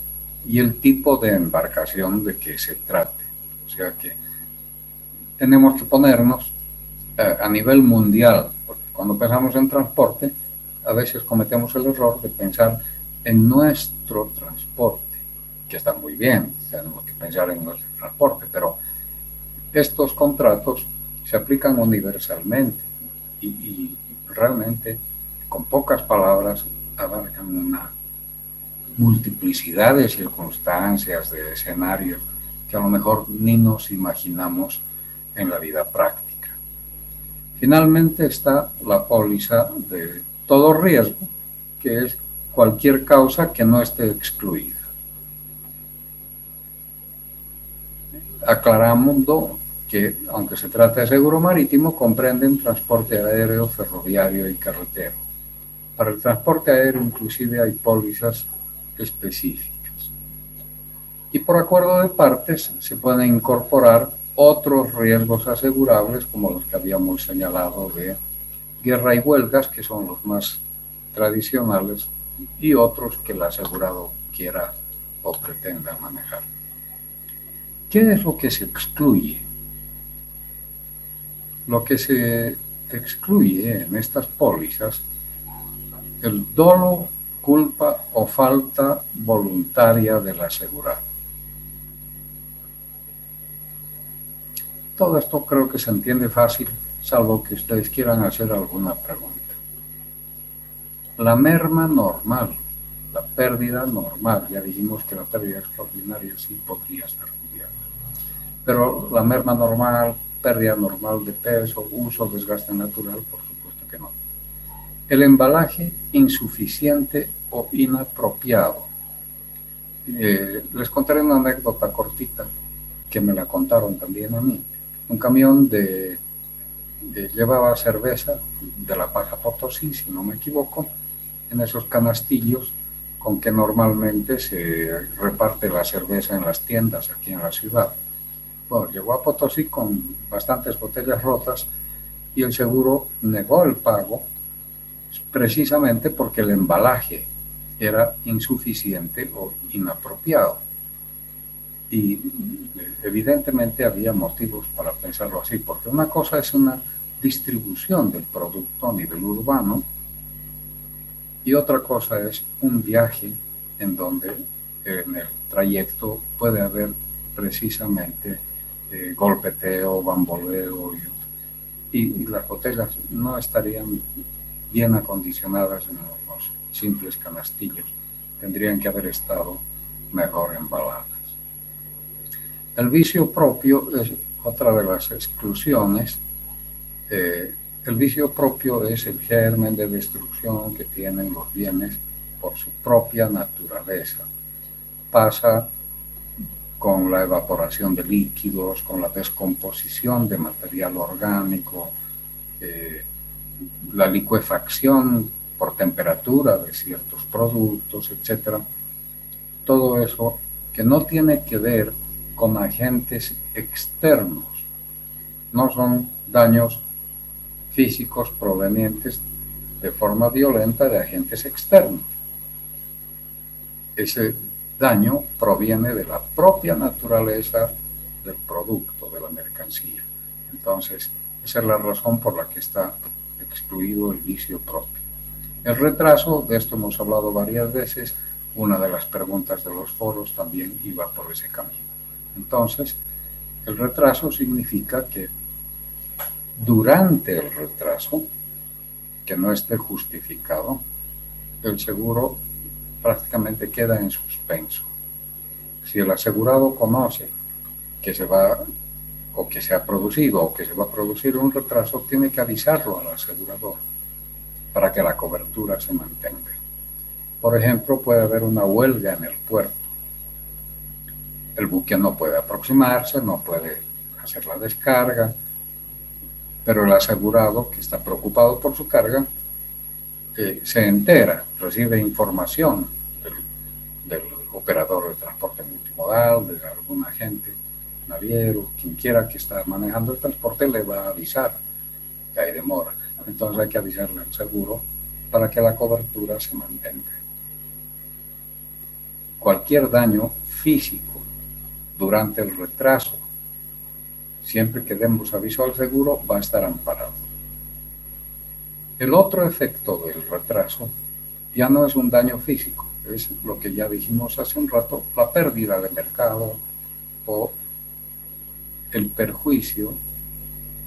y el tipo de embarcación de que se trate. O sea que tenemos que ponernos a nivel mundial, porque cuando pensamos en transporte, a veces cometemos el error de pensar en nuestro transporte, que está muy bien, tenemos que pensar en nuestro transporte, pero estos contratos se aplican universalmente y realmente con pocas palabras abarcan una multiplicidad de circunstancias, de escenarios que a lo mejor ni nos imaginamos en la vida práctica. Finalmente está la póliza de todo riesgo, que es cualquier causa que no esté excluida. Aclarando que, aunque se trata de seguro marítimo, comprenden transporte aéreo, ferroviario y carretero. Para el transporte aéreo inclusive hay pólizas específicas. Y por acuerdo de partes se pueden incorporar otros riesgos asegurables como los que habíamos señalado de guerra y huelgas, que son los más tradicionales, y otros que el asegurado quiera o pretenda manejar. ¿Qué es lo que se excluye? Lo que se excluye en estas pólizas, el dolo, culpa o falta voluntaria del asegurado. Todo esto creo que se entiende fácil, salvo que ustedes quieran hacer alguna pregunta. La merma normal, la pérdida normal, ya dijimos que la pérdida extraordinaria sí podría estar cubierta, pero la merma normal, pérdida normal de peso, uso, desgaste natural, por supuesto que no. El embalaje insuficiente o inapropiado. Les contaré una anécdota cortita que me la contaron también a mí. Un camión llevaba cerveza de La Paz a Potosí, si no me equivoco, en esos canastillos con que normalmente se reparte la cerveza en las tiendas aquí en la ciudad. Bueno, llegó a Potosí con bastantes botellas rotas y el seguro negó el pago precisamente porque el embalaje era insuficiente o inapropiado. Y evidentemente había motivos para pensarlo así, porque una cosa es una distribución del producto a nivel urbano y otra cosa es un viaje en donde en el trayecto puede haber precisamente golpeteo, bamboleo y las botellas no estarían bien acondicionadas en los simples canastillos tendrían que haber estado mejor embaladas. El vicio propio es otra de las exclusiones. El vicio propio es el germen de destrucción que tienen los bienes por su propia naturaleza. Pasa con la evaporación de líquidos, con la descomposición de material orgánico, la licuefacción por temperatura de ciertos productos, etc. Todo eso que no tiene que ver con agentes externos, no son daños físicos provenientes de forma violenta de agentes externos. Ese daño proviene de la propia naturaleza del producto, de la mercancía. Entonces, esa es la razón por la que está excluido el vicio propio. El retraso, de esto hemos hablado varias veces, una de las preguntas de los foros también iba por ese camino. Entonces, el retraso significa que durante el retraso, que no esté justificado, el seguro prácticamente queda en suspenso. Si el asegurado conoce que se va, o que se ha producido, o que se va a producir un retraso, tiene que avisarlo al asegurador para que la cobertura se mantenga. Por ejemplo, puede haber una huelga en el puerto. El buque no puede aproximarse, no puede hacer la descarga, pero el asegurado, que está preocupado por su carga, se entera, recibe información del operador de transporte multimodal, de algún agente naviero, quien quiera que está manejando el transporte, le va a avisar que hay demora. Entonces hay que avisarle al seguro para que la cobertura se mantenga. Cualquier daño físico durante el retraso, siempre que demos aviso al seguro, va a estar amparado. El otro efecto del retraso ya no es un daño físico, es lo que ya dijimos hace un rato, la pérdida de mercado o el perjuicio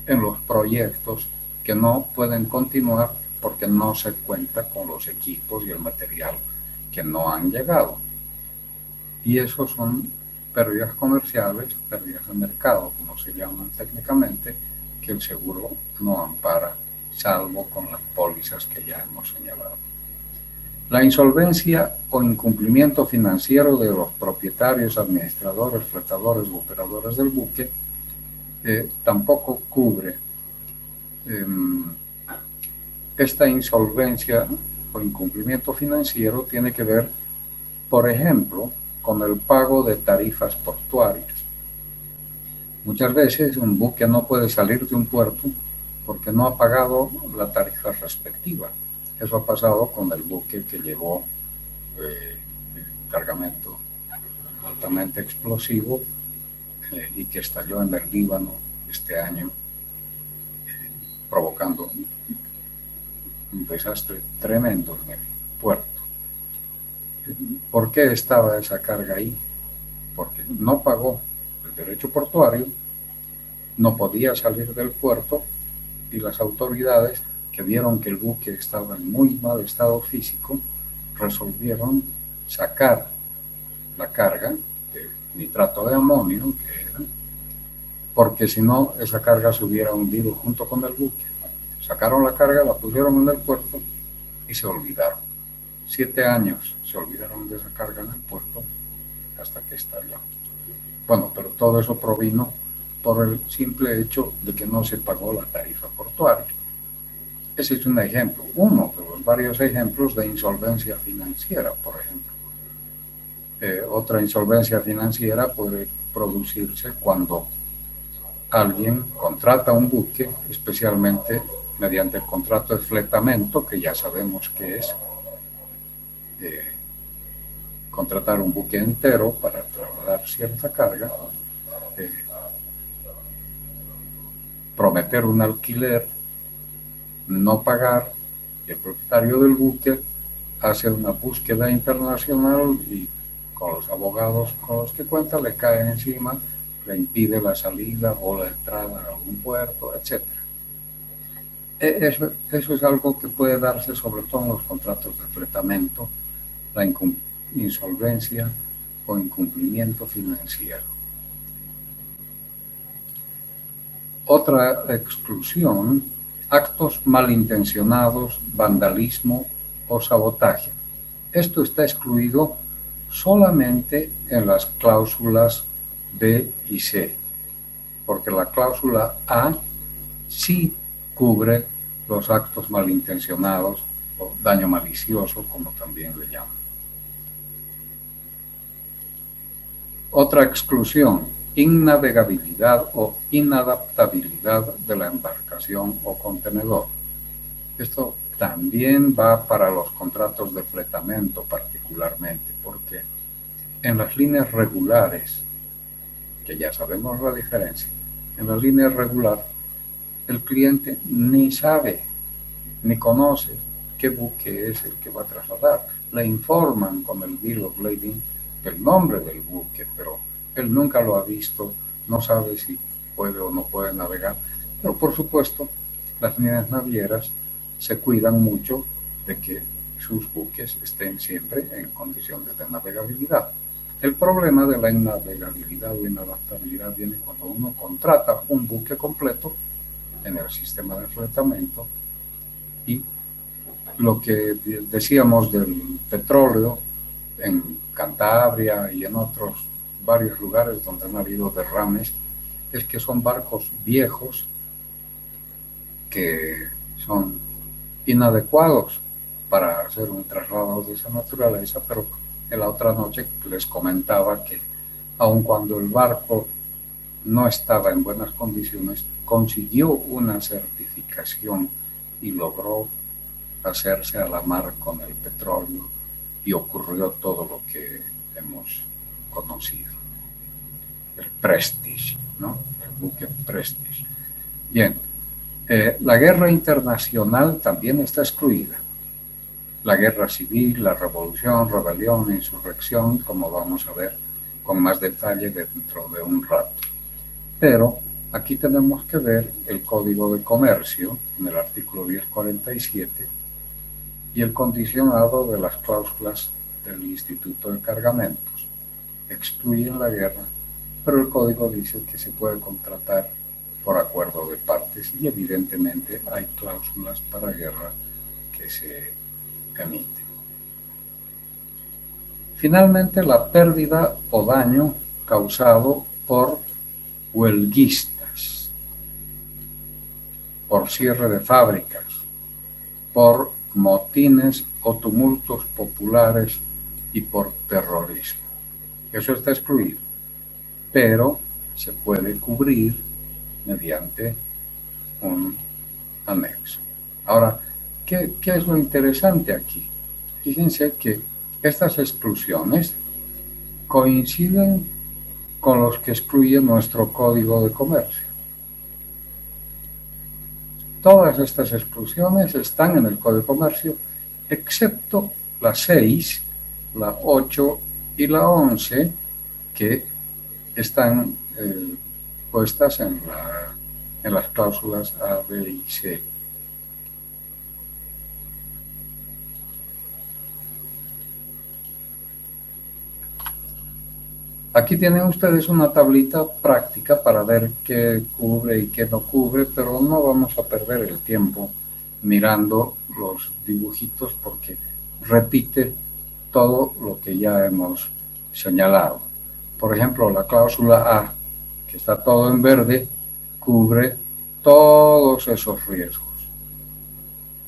en los proyectos que no pueden continuar porque no se cuenta con los equipos y el material que no han llegado. Y esos son pérdidas comerciales, pérdidas de mercado, como se llaman técnicamente, que el seguro no ampara, salvo con las pólizas que ya hemos señalado. La insolvencia o incumplimiento financiero de los propietarios, administradores, flotadores u operadores del buque tampoco cubre. Esta insolvencia o incumplimiento financiero tiene que ver, por ejemplo, con el pago de tarifas portuarias. Muchas veces un buque no puede salir de un puerto porque no ha pagado la tarifa respectiva. Eso ha pasado con el buque que llevó cargamento altamente explosivo y que estalló en el Líbano este año, provocando un desastre tremendo en el puerto. ¿Por qué estaba esa carga ahí? Porque no pagó el derecho portuario, no podía salir del puerto y las autoridades, que vieron que el buque estaba en muy mal estado físico, resolvieron sacar la carga de nitrato de amonio, que era, porque si no, esa carga se hubiera hundido junto con el buque. Sacaron la carga, la pusieron en el puerto y se olvidaron. 7 años se olvidaron de esa carga en el puerto hasta que estalló. Bueno, pero todo eso provino por el simple hecho de que no se pagó la tarifa portuaria. Ese es un ejemplo, uno de los varios ejemplos de insolvencia financiera, por ejemplo. Otra insolvencia financiera puede producirse cuando alguien contrata un buque, especialmente mediante el contrato de fletamento, que ya sabemos que es contratar un buque entero para trasladar cierta carga, prometer un alquiler, no pagar, y el propietario del buque hace una búsqueda internacional y con los abogados con los que cuenta le caen encima, le impide la salida o la entrada a algún puerto, etc. Eso es algo que puede darse sobre todo en los contratos de fletamento, insolvencia o incumplimiento financiero. Otra exclusión, actos malintencionados, vandalismo o sabotaje. Esto está excluido solamente en las cláusulas B y C, porque la cláusula A sí cubre los actos malintencionados o daño malicioso, como también le llaman. Otra exclusión, innavegabilidad o inadaptabilidad de la embarcación o contenedor. Esto también va para los contratos de fletamento particularmente, porque en las líneas regulares, que ya sabemos la diferencia, en la línea regular el cliente ni sabe ni conoce qué buque es el que va a trasladar. Le informan con el bill of lading el nombre del buque, pero él nunca lo ha visto, no sabe si puede o no puede navegar. Pero por supuesto, las líneas navieras se cuidan mucho de que sus buques estén siempre en condiciones de navegabilidad. El problema de la innavegabilidad o inadaptabilidad viene cuando uno contrata un buque completo en el sistema de fletamento y lo que decíamos del petróleo en Cantabria y en otros varios lugares donde han habido derrames, es que son barcos viejos que son inadecuados para hacer un traslado de esa naturaleza, pero en la otra noche les comentaba que aun cuando el barco no estaba en buenas condiciones, consiguió una certificación y logró hacerse a la mar con el petróleo y ocurrió todo lo que hemos conocido. El Prestige, ¿no? El buque Prestige. Bien, la guerra internacional también está excluida. La guerra civil, la revolución, rebelión, insurrección, como vamos a ver con más detalle dentro de un rato. Pero aquí tenemos que ver el Código de Comercio, en el artículo 1047, y el condicionado de las cláusulas del Instituto de Cargamentos. Excluyen la guerra, pero el Código dice que se puede contratar por acuerdo de partes y evidentemente hay cláusulas para guerra que se emiten. Finalmente, la pérdida o daño causado por huelguistas, por cierre de fábricas, por motines o tumultos populares y por terrorismo. Eso está excluido, pero se puede cubrir mediante un anexo. Ahora, ¿qué es lo interesante aquí? Fíjense que estas exclusiones coinciden con los que excluye nuestro Código de Comercio. Todas estas exclusiones están en el Código de Comercio, excepto la 6, la 8 y la 11, que están puestas en las cláusulas A, B y C. Aquí tienen ustedes una tablita práctica para ver qué cubre y qué no cubre, pero no vamos a perder el tiempo mirando los dibujitos porque repite todo lo que ya hemos señalado. Por ejemplo, la cláusula A, que está todo en verde, cubre todos esos riesgos.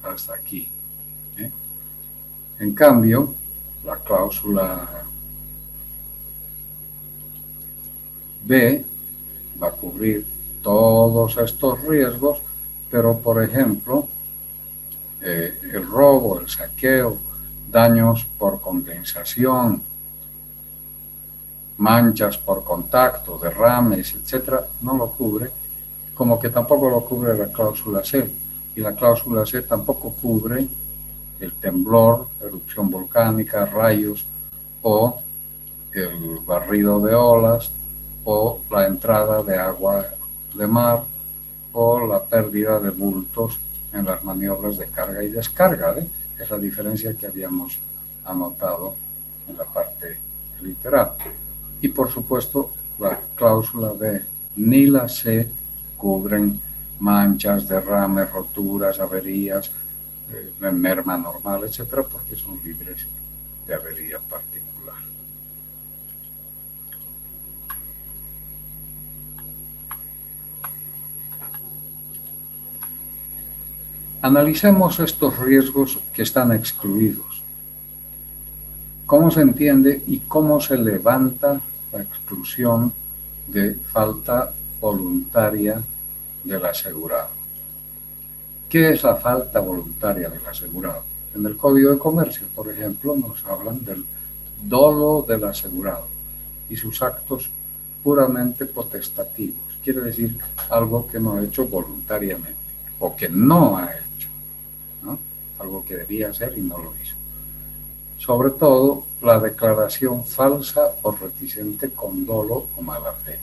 Hasta aquí. En cambio, la cláusula B va a cubrir todos estos riesgos, pero por ejemplo, el robo, el saqueo, daños por condensación, manchas por contacto, derrames, etcétera, no lo cubre, como que tampoco lo cubre la cláusula C, y la cláusula C tampoco cubre el temblor, erupción volcánica, rayos o el barrido de olas o la entrada de agua de mar o la pérdida de bultos en las maniobras de carga y descarga. Es la diferencia que habíamos anotado en la parte literal. Y por supuesto, la cláusula de ni la C cubren manchas, derrames, roturas, averías, merma normal, etcétera, porque son libres de avería particular. Analicemos estos riesgos que están excluidos. ¿Cómo se entiende y cómo se levanta la exclusión de falta voluntaria del asegurado? ¿Qué es la falta voluntaria del asegurado? En el Código de Comercio, por ejemplo, nos hablan del dolo del asegurado y sus actos puramente potestativos. Quiere decir algo que no ha hecho voluntariamente o que no ha hecho, ¿no? Algo que debía hacer y no lo hizo. Sobre todo, la declaración falsa o reticente con dolo o mala fe.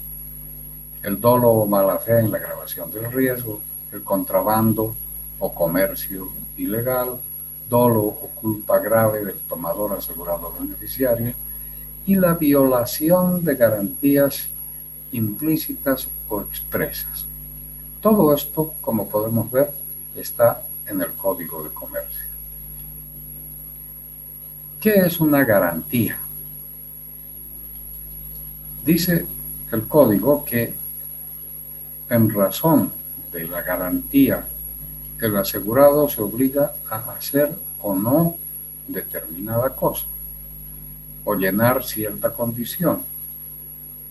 El dolo o mala fe en la agravación del riesgo, el contrabando o comercio ilegal, dolo o culpa grave del tomador asegurado beneficiario y la violación de garantías implícitas o expresas. Todo esto, como podemos ver, está en el Código de Comercio. ¿Qué es una garantía? Dice el Código que en razón de la garantía, el asegurado se obliga a hacer o no determinada cosa o llenar cierta condición,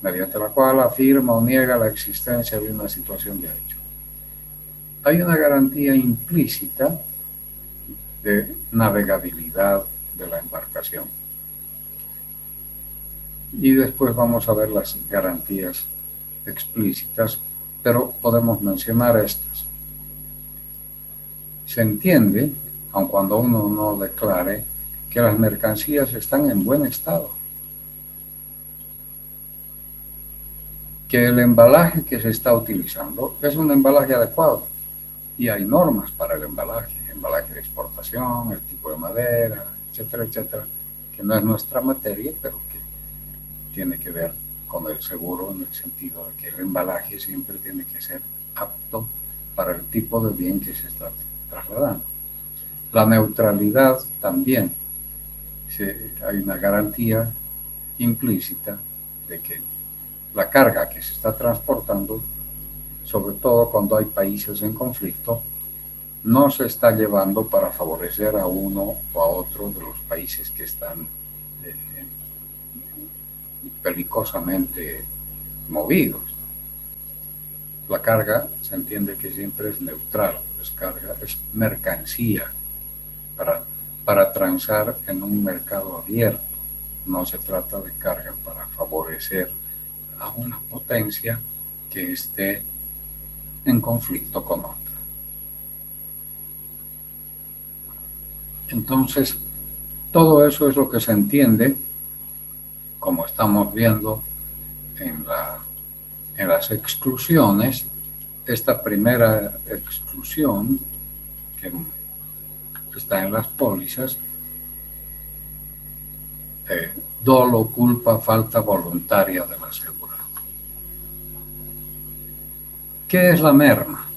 mediante la cual afirma o niega la existencia de una situación de hecho. Hay una garantía implícita de navegabilidad de la embarcación. Y después vamos a ver las garantías explícitas, pero podemos mencionar estas. Se entiende, aun cuando uno no declare, que las mercancías están en buen estado, que el embalaje que se está utilizando es un embalaje adecuado y hay normas para el embalaje de exportación, el tipo de madera, etcétera, etcétera, que no es nuestra materia, pero que tiene que ver con el seguro en el sentido de que el embalaje siempre tiene que ser apto para el tipo de bien que se está trasladando. La neutralidad también, hay una garantía implícita de que la carga que se está transportando, sobre todo cuando hay países en conflicto, no se está llevando para favorecer a uno o a otro de los países que están belicosamente movidos. La carga se entiende que siempre es neutral, es mercancía para transar en un mercado abierto. No se trata de carga para favorecer a una potencia que esté en conflicto con otra. Entonces, todo eso es lo que se entiende, como estamos viendo en las exclusiones. Esta primera exclusión que está en las pólizas, dolo, culpa, falta voluntaria del asegurado. ¿Qué es la merma?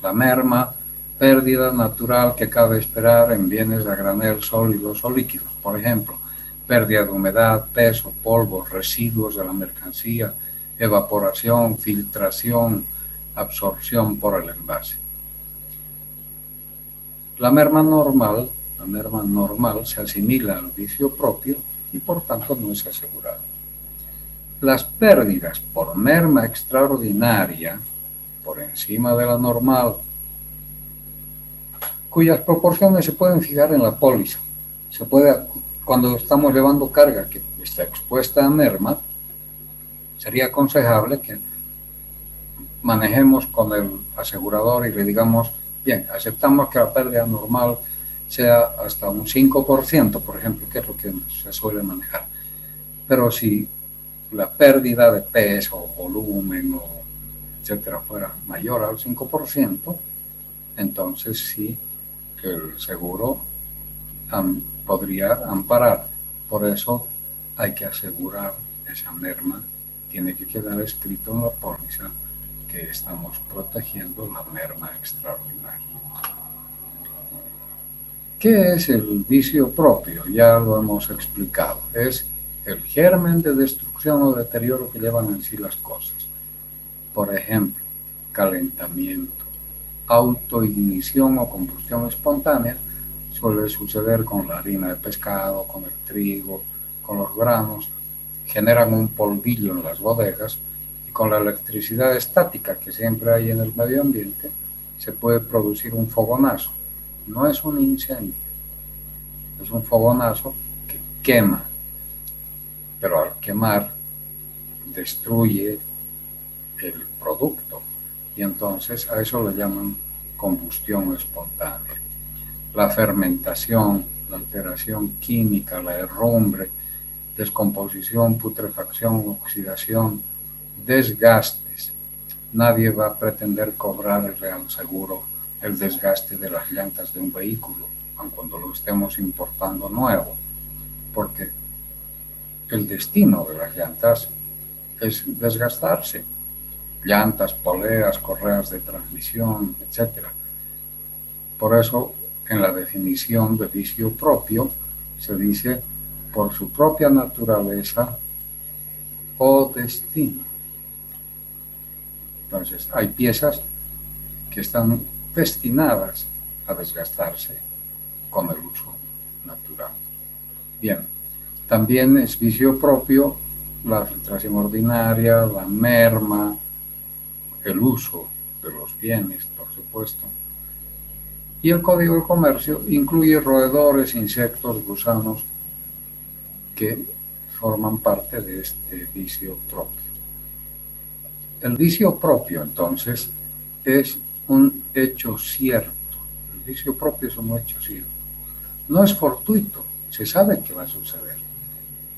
La merma, pérdida natural que cabe esperar en bienes a granel sólidos o líquidos. Por ejemplo, pérdida de humedad, peso, polvo, residuos de la mercancía, evaporación, filtración, absorción por el envase. La merma normal se asimila al vicio propio y por tanto no es asegurada. Las pérdidas por merma extraordinaria, por encima de la normal, cuyas proporciones se pueden fijar en la póliza. Cuando estamos llevando carga que está expuesta a merma, sería aconsejable que manejemos con el asegurador y le digamos, bien, aceptamos que la pérdida normal sea hasta un 5%, por ejemplo, que es lo que se suele manejar. Pero si la pérdida de peso, volumen, etcétera, fuera mayor al 5%, entonces sí, el seguro podría amparar. Por eso hay que asegurar esa merma, tiene que quedar escrito en la póliza que estamos protegiendo la merma extraordinaria. ¿Qué es el vicio propio? Ya lo hemos explicado. Es el germen de destrucción o deterioro que llevan en sí las cosas. Por ejemplo, calentamiento, autoignición o combustión espontánea suele suceder con la harina de pescado, con el trigo, con los granos. Generan un polvillo en las bodegas y con la electricidad estática que siempre hay en el medio ambiente se puede producir un fogonazo. No es un incendio, es un fogonazo que quema, pero al quemar destruye el producto y entonces a eso le llaman combustión espontánea. La fermentación, la alteración química, la herrumbre, descomposición, putrefacción, oxidación, desgastes. Nadie va a pretender cobrar el real seguro el desgaste de las llantas de un vehículo, aun cuando lo estemos importando nuevo, porque el destino de las llantas es desgastarse. Llantas, poleas, correas de transmisión, etc. Por eso, en la definición de vicio propio, se dice por su propia naturaleza o destino. Entonces, hay piezas que están destinadas a desgastarse con el uso natural. Bien, también es vicio propio la filtración ordinaria, la merma, el uso de los bienes, por supuesto. Y el Código de Comercio incluye roedores, insectos, gusanos que forman parte de este vicio propio. El vicio propio, entonces, es un hecho cierto. El vicio propio es un hecho cierto. No es fortuito, se sabe que va a suceder.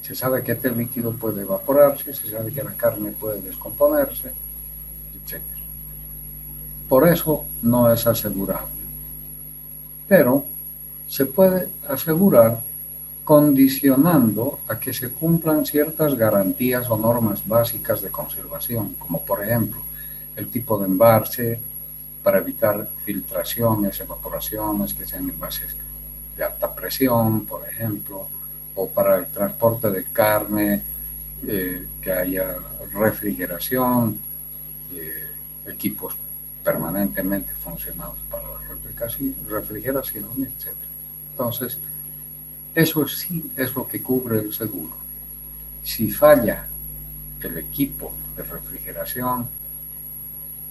Se sabe que este líquido puede evaporarse, se sabe que la carne puede descomponerse, etc. Por eso no es asegurable. Pero se puede asegurar condicionando a que se cumplan ciertas garantías o normas básicas de conservación, como por ejemplo el tipo de embalse para evitar filtraciones, evaporaciones, que sean envases de alta presión, por ejemplo, o para el transporte de carne, que haya refrigeración, equipos permanentemente funcionados para la refrigeración, etc. Entonces, eso sí es lo que cubre el seguro. Si falla el equipo de refrigeración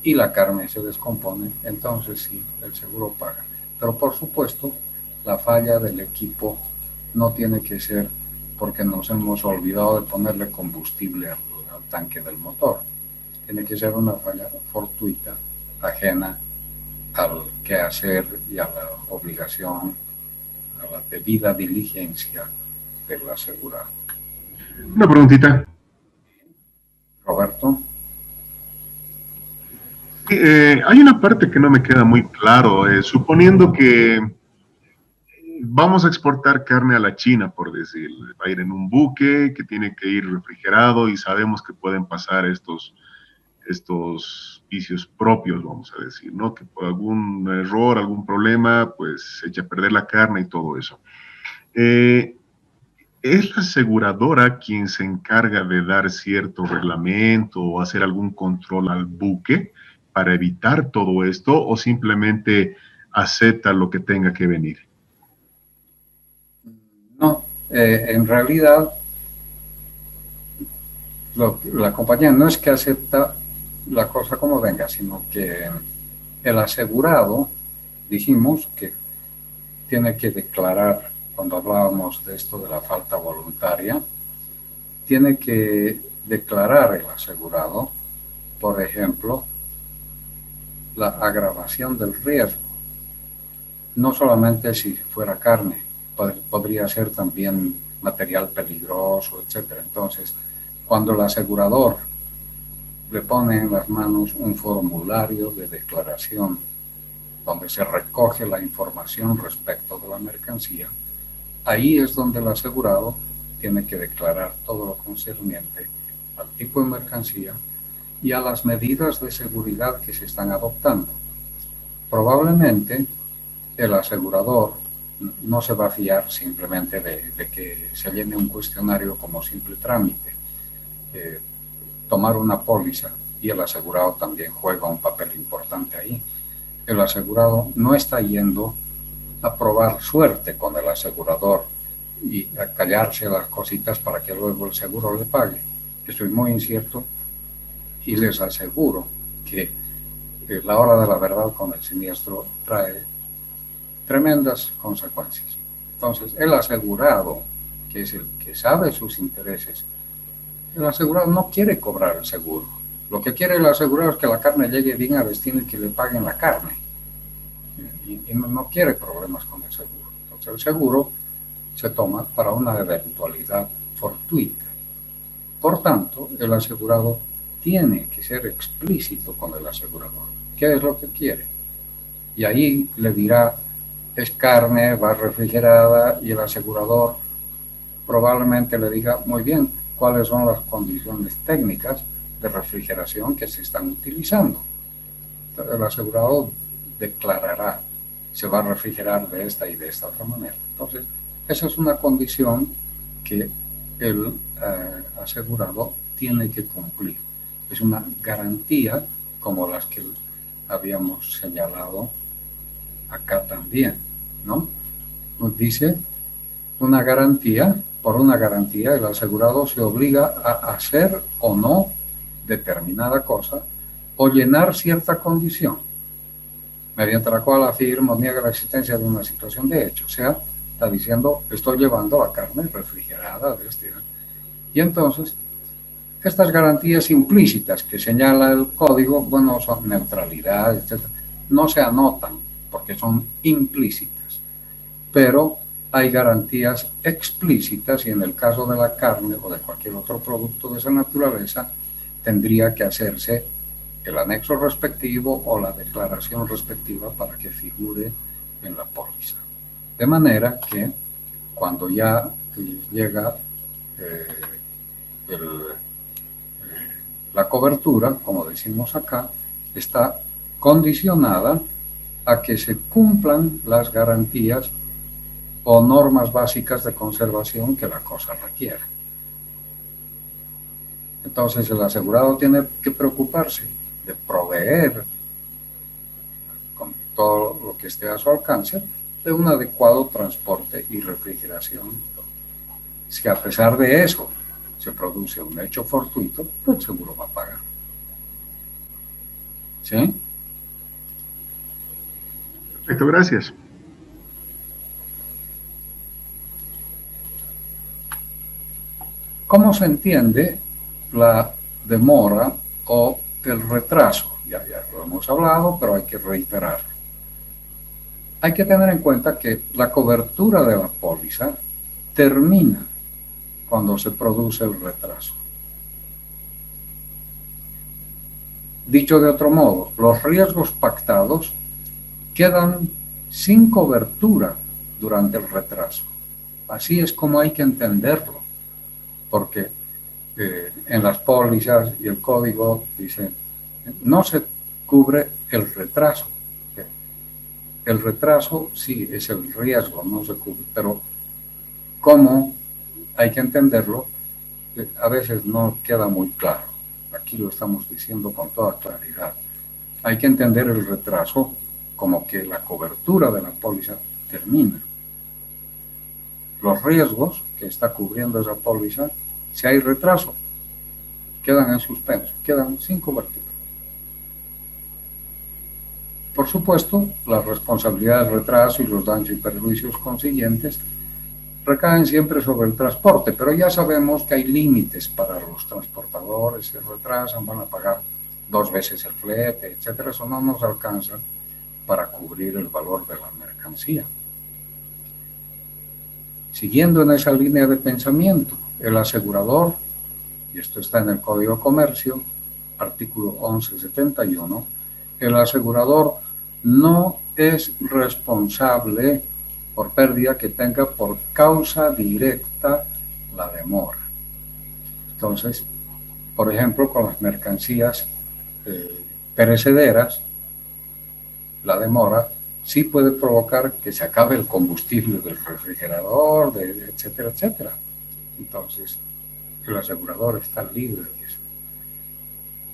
y la carne se descompone, entonces sí, el seguro paga. Pero por supuesto, la falla del equipo no tiene que ser porque nos hemos olvidado de ponerle combustible al tanque del motor. Tiene que ser una falla fortuita, ajena al quehacer y a la obligación, a la debida diligencia del asegurado. Una preguntita. Roberto. Hay una parte que no me queda muy claro. Suponiendo que vamos a exportar carne a la China, por decir, va a ir en un buque que tiene que ir refrigerado y sabemos que pueden pasar estos vicios propios, vamos a decir, ¿no? Que por algún error, algún problema, pues se echa a perder la carne y todo eso. ¿Es la aseguradora quien se encarga de dar cierto reglamento o hacer algún control al buque para evitar todo esto o simplemente acepta lo que tenga que venir? No, en realidad la compañía no es que acepta la cosa como venga, sino que el asegurado, dijimos que tiene que declarar, cuando hablábamos de esto de la falta voluntaria, tiene que declarar el asegurado, por ejemplo, la agravación del riesgo. No solamente si fuera carne, podría ser también material peligroso, etc. Entonces, cuando el asegurador le pone en las manos un formulario de declaración donde se recoge la información respecto de la mercancía, ahí es donde el asegurado tiene que declarar todo lo concerniente al tipo de mercancía y a las medidas de seguridad que se están adoptando. Probablemente el asegurador no se va a fiar simplemente de que se llene un cuestionario como simple trámite. Tomar una póliza, y el asegurado también juega un papel importante ahí. El asegurado no está yendo a probar suerte con el asegurador y a callarse las cositas para que luego el seguro le pague. Eso es muy incierto y les aseguro que la hora de la verdad con el siniestro trae tremendas consecuencias. Entonces, el asegurado, que es el que sabe sus intereses, el asegurado no quiere cobrar el seguro. Lo que quiere el asegurado es que la carne llegue bien a destino y que le paguen la carne. Y no quiere problemas con el seguro. Entonces, el seguro se toma para una eventualidad fortuita. Por tanto, el asegurado tiene que ser explícito con el asegurador. ¿Qué es lo que quiere? Y ahí le dirá, es carne, va refrigerada, y el asegurador probablemente le diga, muy bien, cuáles son las condiciones técnicas de refrigeración que se están utilizando. Entonces, el asegurado declarará, se va a refrigerar de esta y de esta otra manera. Entonces, esa es una condición que el asegurado tiene que cumplir. Es una garantía como las que habíamos señalado acá también, ¿no? Nos dice una garantía, por una garantía el asegurado se obliga a hacer o no determinada cosa o llenar cierta condición, mediante la cual afirma o niega la existencia de una situación de hecho. O sea, está diciendo, estoy llevando la carne refrigerada de este año. Y entonces, estas garantías implícitas que señala el código, bueno, son neutralidad, etc., no se anotan porque son implícitas, pero hay garantías explícitas y en el caso de la carne o de cualquier otro producto de esa naturaleza, tendría que hacerse el anexo respectivo o la declaración respectiva para que figure en la póliza. De manera que cuando ya llega la cobertura, como decimos acá, está condicionada a que se cumplan las garantías o normas básicas de conservación que la cosa requiere. Entonces el asegurado tiene que preocuparse de proveer, con todo lo que esté a su alcance, de un adecuado transporte y refrigeración. Si a pesar de eso se produce un hecho fortuito, pues el seguro va a pagar. ¿Sí? Perfecto, gracias. ¿Cómo se entiende la demora o el retraso? Ya lo hemos hablado, pero hay que reiterarlo. Hay que tener en cuenta que la cobertura de la póliza termina cuando se produce el retraso. Dicho de otro modo, los riesgos pactados quedan sin cobertura durante el retraso. Así es como hay que entenderlo, porque en las pólizas y el código dice, no se cubre el retraso. El retraso sí es el riesgo, no se cubre, pero ¿cómo hay que entenderlo? A veces no queda muy claro. Aquí lo estamos diciendo con toda claridad. Hay que entender el retraso como que la cobertura de la póliza termina. Los riesgos que está cubriendo esa póliza, si hay retraso, quedan en suspenso, quedan sin cobertura. Por supuesto, la responsabilidad del retraso y los daños y perjuicios consiguientes recaen siempre sobre el transporte, pero ya sabemos que hay límites para los transportadores, se retrasan, van a pagar 2 veces el flete, etcétera. Eso no nos alcanza para cubrir el valor de la mercancía. Siguiendo en esa línea de pensamiento, el asegurador, y esto está en el Código de Comercio, artículo 1171, el asegurador no es responsable por pérdida que tenga por causa directa la demora. Entonces, por ejemplo, con las mercancías perecederas, la demora sí puede provocar que se acabe el combustible del refrigerador, etcétera, etcétera. Entonces, el asegurador está libre de eso.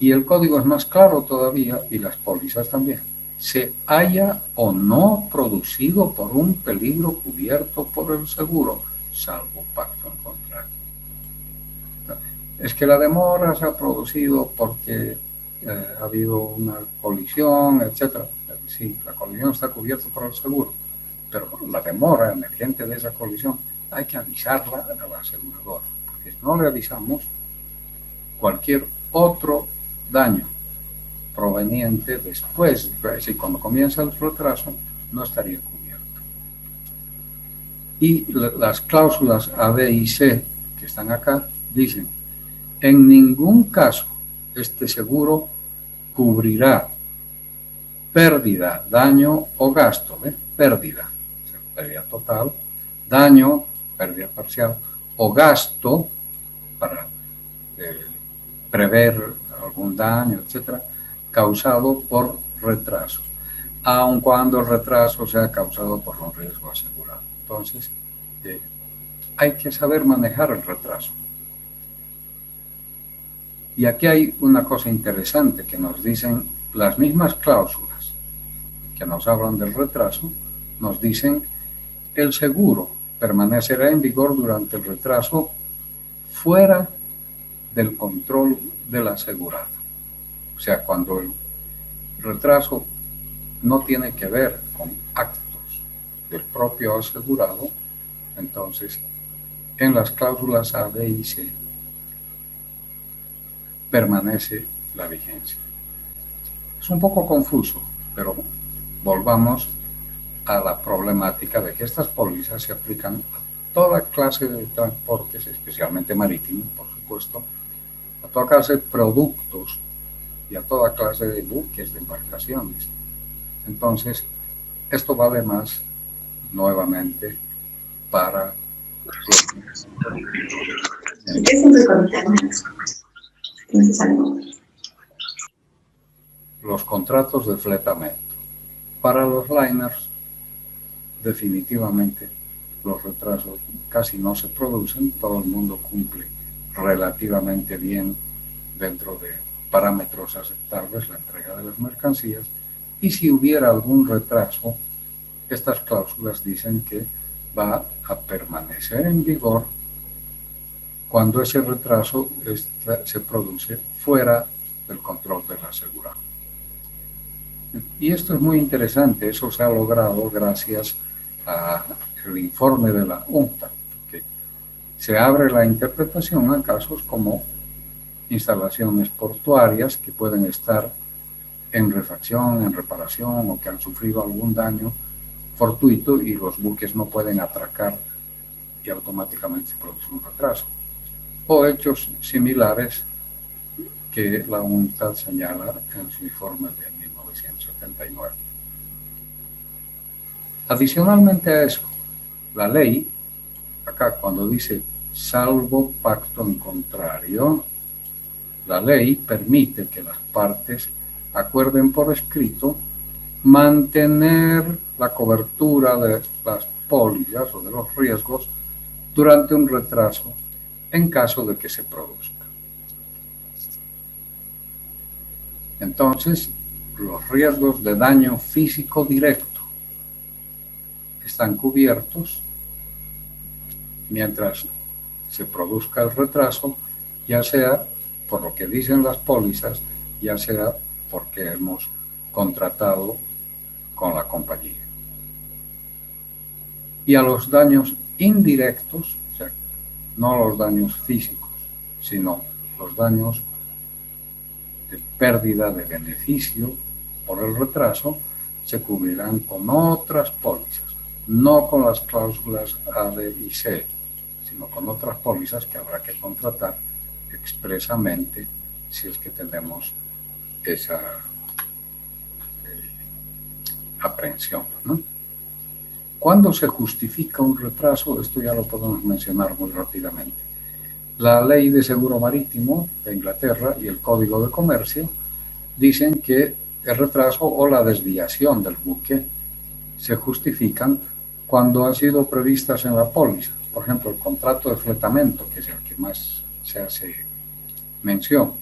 Y el código es más claro todavía, y las pólizas también. Se haya o no producido por un peligro cubierto por el seguro, salvo pacto en contrario. Es que la demora se ha producido porque ha habido una colisión, etcétera. Sí, la colisión está cubierta por el seguro, pero la demora emergente de esa colisión hay que avisarla al asegurador, porque si no le avisamos, cualquier otro daño proveniente después, es decir, cuando comienza el retraso, no estaría cubierto. Y las cláusulas A, B y C que están acá dicen: en ningún caso este seguro cubrirá pérdida, daño o gasto, pérdida, o sea, pérdida total, daño, pérdida parcial, o gasto para prever algún daño, etcétera, causado por retraso, aun cuando el retraso sea causado por un riesgo asegurado. Entonces, hay que saber manejar el retraso. Y aquí hay una cosa interesante que nos dicen las mismas cláusulas que nos hablan del retraso, nos dicen: el seguro permanecerá en vigor durante el retraso fuera del control del asegurado. O sea, cuando el retraso no tiene que ver con actos del propio asegurado, entonces en las cláusulas A, B y C permanece la vigencia. Es un poco confuso, pero volvamos a la problemática de que estas pólizas se aplican a toda clase de transportes, especialmente marítimos, por supuesto, a toda clase de productos y a toda clase de buques, de embarcaciones. Entonces, esto vale más nuevamente para los contratos de fletamento. Para los liners, definitivamente los retrasos casi no se producen, todo el mundo cumple relativamente bien dentro de parámetros aceptables la entrega de las mercancías, y si hubiera algún retraso, estas cláusulas dicen que va a permanecer en vigor cuando ese retraso se produce fuera del control del asegurado. Y esto es muy interesante, eso se ha logrado gracias al informe de la UNCTAD, que se abre la interpretación a casos como instalaciones portuarias que pueden estar en refacción, en reparación, o que han sufrido algún daño fortuito y los buques no pueden atracar y automáticamente se produce un retraso. O hechos similares que la UNCTAD señala en su informe de 1979. Adicionalmente a eso, la ley, acá cuando dice salvo pacto en contrario, la ley permite que las partes acuerden por escrito mantener la cobertura de las pólizas o de los riesgos durante un retraso en caso de que se produzca. Entonces, los riesgos de daño físico directo están cubiertos mientras se produzca el retraso, ya sea por lo que dicen las pólizas, ya sea porque hemos contratado con la compañía. Y a los daños indirectos, o sea, no los daños físicos, sino los daños de pérdida de beneficio por el retraso, se cubrirán con otras pólizas, no con las cláusulas A, B y C, sino con otras pólizas que habrá que contratar expresamente si es que tenemos esa aprehensión, ¿no? ¿Cuándo se justifica un retraso? Esto ya lo podemos mencionar muy rápidamente. La ley de seguro marítimo de Inglaterra y el Código de Comercio dicen que el retraso o la desviación del buque se justifican cuando han sido previstas en la póliza. Por ejemplo, el contrato de fletamento, que es el que más se hace mención,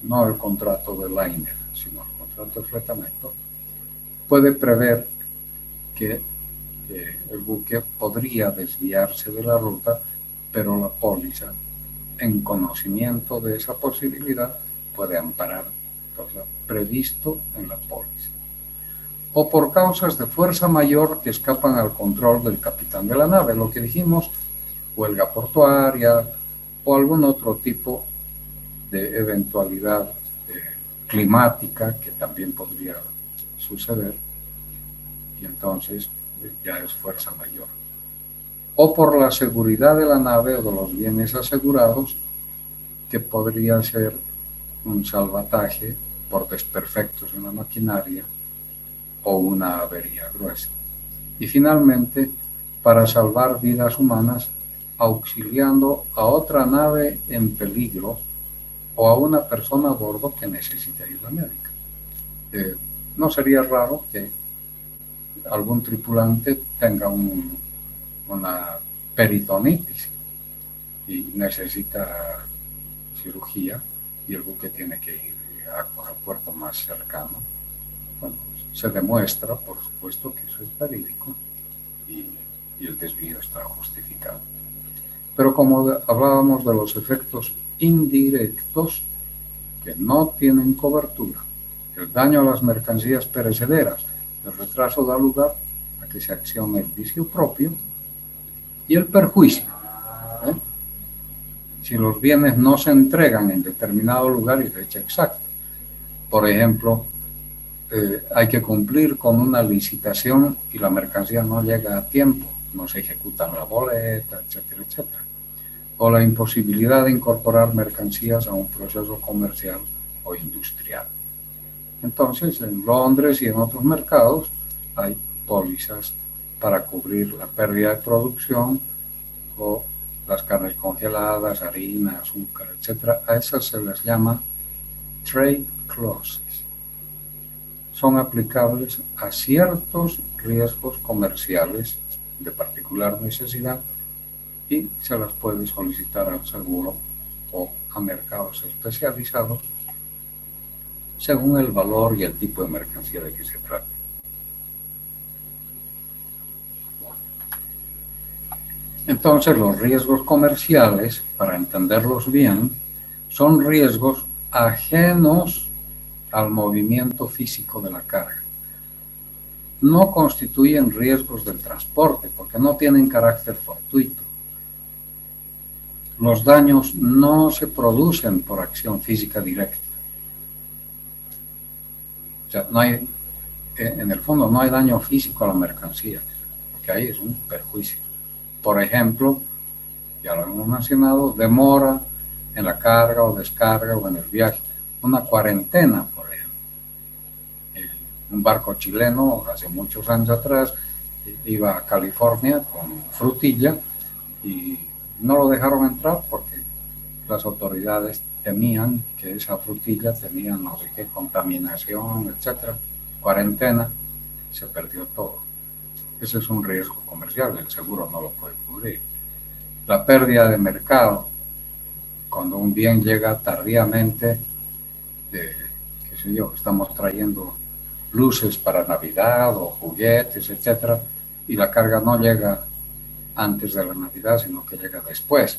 no el contrato de liner, sino el contrato de fletamento, puede prever que el buque podría desviarse de la ruta, pero la póliza, en conocimiento de esa posibilidad, puede amparar lo previsto en la póliza. O por causas de fuerza mayor que escapan al control del capitán de la nave, lo que dijimos, huelga portuaria o algún otro tipo de eventualidad climática que también podría suceder, y entonces ya es fuerza mayor. O por la seguridad de la nave o de los bienes asegurados, que podría ser un salvataje por desperfectos en la maquinaria o una avería gruesa. Y finalmente, para salvar vidas humanas, auxiliando a otra nave en peligro o a una persona a bordo que necesita ayuda médica. No sería raro que algún tripulante tenga una peritonitis y necesita cirugía y el buque tiene que ir al puerto más cercano. Bueno, se demuestra, por supuesto, que eso es verídico y el desvío está justificado. Pero como hablábamos de los efectos indirectos que no tienen cobertura, el daño a las mercancías perecederas, el retraso da lugar a que se accione el vicio propio y el perjuicio. Si los bienes no se entregan en determinado lugar y fecha exacta, por ejemplo, hay que cumplir con una licitación y la mercancía no llega a tiempo, no se ejecutan la boleta, etcétera, etcétera. O la imposibilidad de incorporar mercancías a un proceso comercial o industrial. Entonces, en Londres y en otros mercados hay pólizas para cubrir la pérdida de producción o las carnes congeladas, harina, azúcar, etcétera. A esas se les llama trade clauses. Son aplicables a ciertos riesgos comerciales de particular necesidad y se las puede solicitar al seguro o a mercados especializados según el valor y el tipo de mercancía de que se trate. Entonces, los riesgos comerciales, para entenderlos bien, son riesgos ajenos al movimiento físico de la carga. No constituyen riesgos del transporte porque no tienen carácter fortuito. Los daños no se producen por acción física directa. O sea, en el fondo no hay daño físico a la mercancía, lo que hay es un perjuicio. Por ejemplo, ya lo hemos mencionado, demora en la carga o descarga o en el viaje. Una cuarentena, por ejemplo. Un barco chileno hace muchos años atrás iba a California con frutilla y no lo dejaron entrar porque las autoridades temían que esa frutilla tenía no sé qué contaminación, etcétera. Cuarentena, se perdió todo. Ese es un riesgo comercial, el seguro no lo puede cubrir. La pérdida de mercado, cuando un bien llega tardíamente, qué sé yo, estamos trayendo luces para Navidad o juguetes, etcétera, y la carga no llega antes de la Navidad, sino que llega después.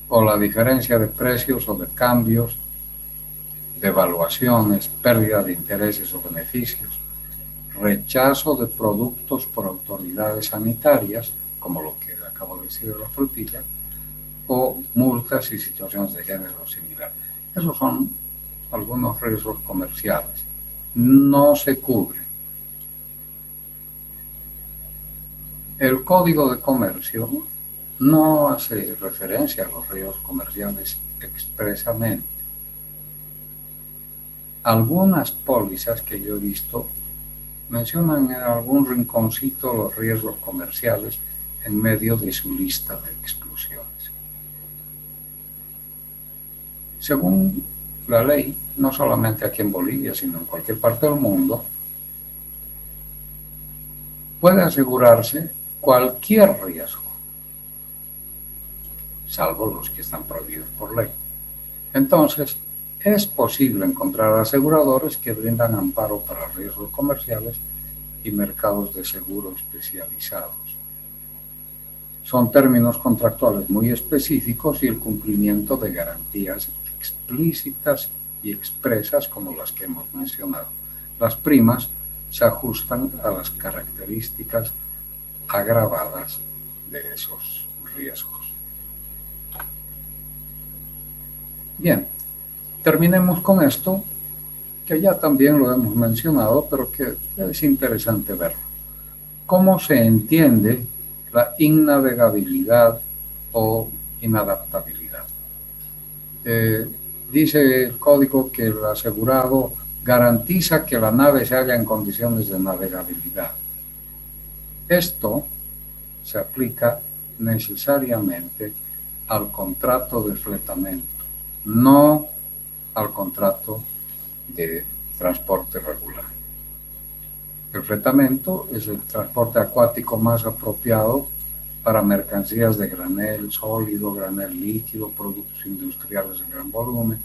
O la diferencia de precios o de cambios, de evaluaciones, pérdida de intereses o beneficios, rechazo de productos por autoridades sanitarias, como lo que acabo de decir de la frutilla, o multas y situaciones de género similar. Esos son algunos riesgos comerciales. No se cubren. El Código de Comercio no hace referencia a los riesgos comerciales expresamente. Algunas pólizas que yo he visto mencionan en algún rinconcito los riesgos comerciales en medio de su lista de exclusiones. Según la ley, no solamente aquí en Bolivia, sino en cualquier parte del mundo, puede asegurarse cualquier riesgo, salvo los que están prohibidos por ley. Entonces, es posible encontrar aseguradores que brindan amparo para riesgos comerciales y mercados de seguro especializados. Son términos contractuales muy específicos y el cumplimiento de garantías explícitas y expresas como las que hemos mencionado. Las primas se ajustan a las características agravadas de esos riesgos. Bien, terminemos con esto, que ya también lo hemos mencionado, pero que es interesante verlo. ¿Cómo se entiende la innavegabilidad o inadaptabilidad? Dice el código que el asegurado garantiza que la nave se halla en condiciones de navegabilidad. Esto se aplica necesariamente al contrato de fletamento, no al contrato de transporte regular. El fletamento es el transporte acuático más apropiado para mercancías de granel sólido, granel líquido, productos industriales de gran volumen.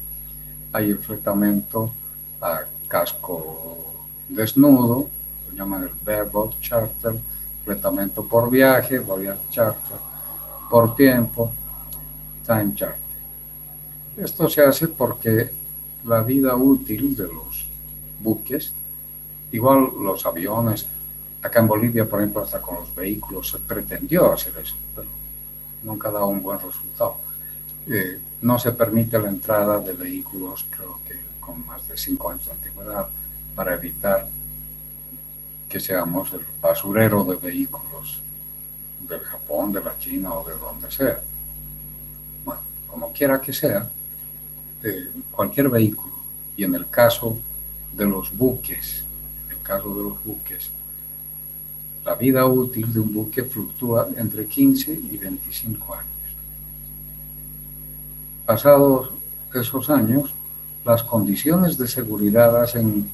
Hay el fletamento a casco desnudo, lo llaman el bareboat charter, fletamento por viaje, voyage charter, por tiempo, time charter. Esto se hace porque la vida útil de los buques, igual los aviones, acá en Bolivia, por ejemplo, hasta con los vehículos se pretendió hacer eso, pero nunca da un buen resultado. No se permite la entrada de vehículos, creo que con más de 5 años de antigüedad, para evitar que seamos el basurero de vehículos del Japón, de la China o de donde sea. Bueno, como quiera que sea, cualquier vehículo, y en el caso de los buques, la vida útil de un buque fluctúa entre 15 y 25 años. Pasados esos años, las condiciones de seguridad hacen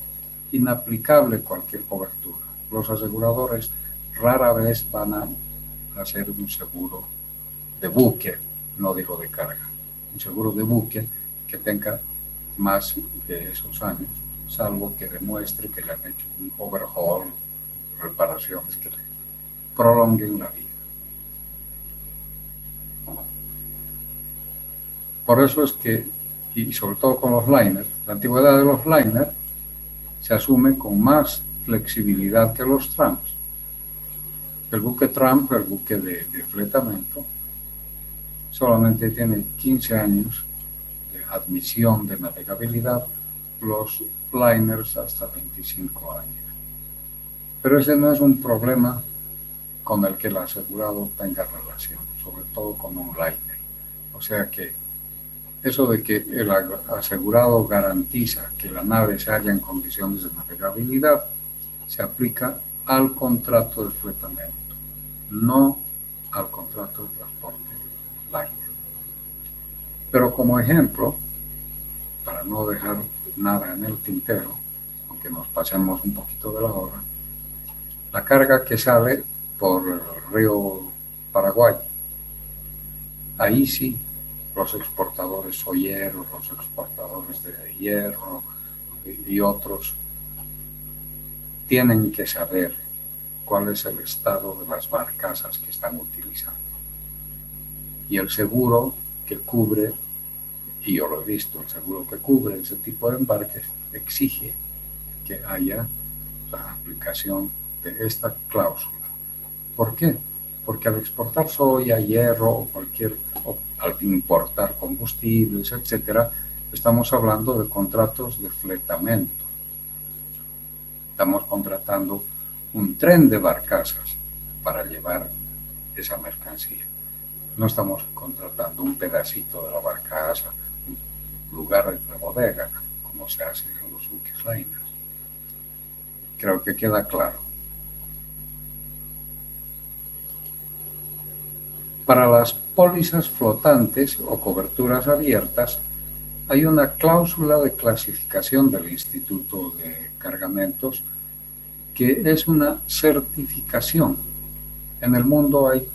inaplicable cualquier cobertura. Los aseguradores rara vez van a hacer un seguro de buque, no digo de carga, un seguro de buque que tenga más de esos años, salvo que demuestre que le han hecho un overhaul, reparaciones que le prolonguen la vida. Por eso es que, y sobre todo con los liners, la antigüedad de los liners se asume con más flexibilidad que los trams. El buque tram, el buque de fletamento, solamente tiene 15 años de admisión de navegabilidad, los liners hasta 25 años. Pero ese no es un problema con el que el asegurado tenga relación, sobre todo con un liner. O sea que eso de que el asegurado garantiza que la nave se halla en condiciones de navegabilidad se aplica al contrato de fletamento, no al contrato de transporte liner. Pero como ejemplo, para no dejar nada en el tintero, aunque nos pasemos un poquito de la hora, la carga que sale por el río Paraguay, ahí sí los exportadores soyeros, los exportadores de hierro y otros tienen que saber cuál es el estado de las barcazas que están utilizando. Y el seguro que cubre, y yo lo he visto, el seguro que cubre ese tipo de embarques exige que haya la aplicación de esta cláusula. ¿Por qué? Porque al exportar soya, hierro o al importar combustibles, etcétera, estamos hablando de contratos de fletamento. Estamos contratando un tren de barcazas para llevar esa mercancía. No estamos contratando un pedacito de la barcaza, un lugar de la bodega, como se hace en los buques liners. Creo que queda claro. Para las pólizas flotantes o coberturas abiertas, hay una cláusula de clasificación del Instituto de Cargamentos que es una certificación. En el mundo hay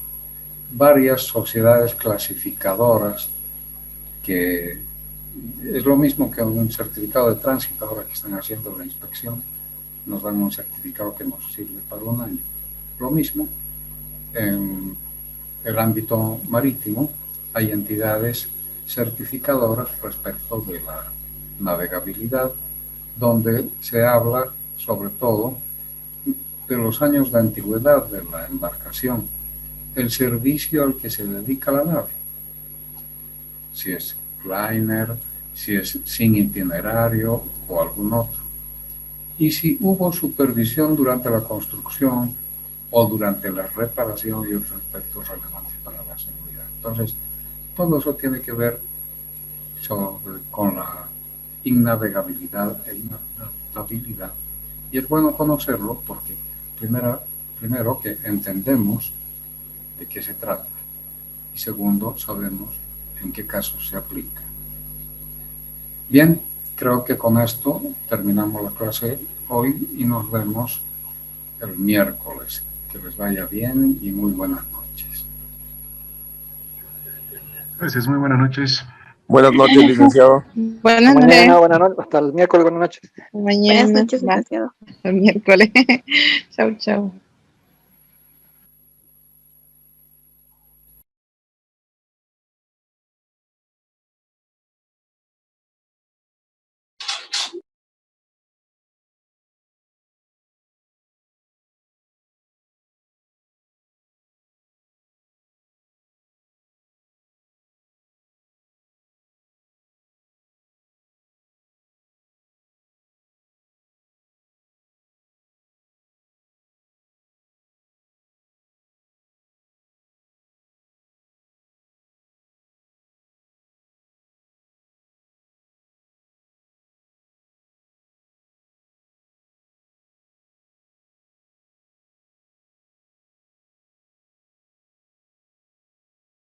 varias sociedades clasificadoras que es lo mismo que un certificado de tránsito. Ahora que están haciendo la inspección, nos dan un certificado que nos sirve para un año. Lo mismo en el ámbito marítimo, hay entidades certificadoras respecto de la navegabilidad, donde se habla sobre todo de los años de antigüedad de la embarcación, el servicio al que se dedica la nave, si es liner, si es sin itinerario o algún otro, y si hubo supervisión durante la construcción o durante la reparación y otros aspectos relevantes para la seguridad. Entonces, todo eso tiene que ver con la innavegabilidad e inadaptabilidad. Y es bueno conocerlo porque primero que entendemos de qué se trata y segundo sabemos en qué casos se aplica. Bien, creo que con esto terminamos la clase hoy y nos vemos el miércoles. Que les vaya bien y muy buenas noches. Gracias, muy buenas noches. Buenas noches, licenciado. Buenas Mañana, noches. buenas noches. Hasta el miércoles, buenas noches. Mañana. Buenas noches, licenciado. El miércoles. Chau, chau.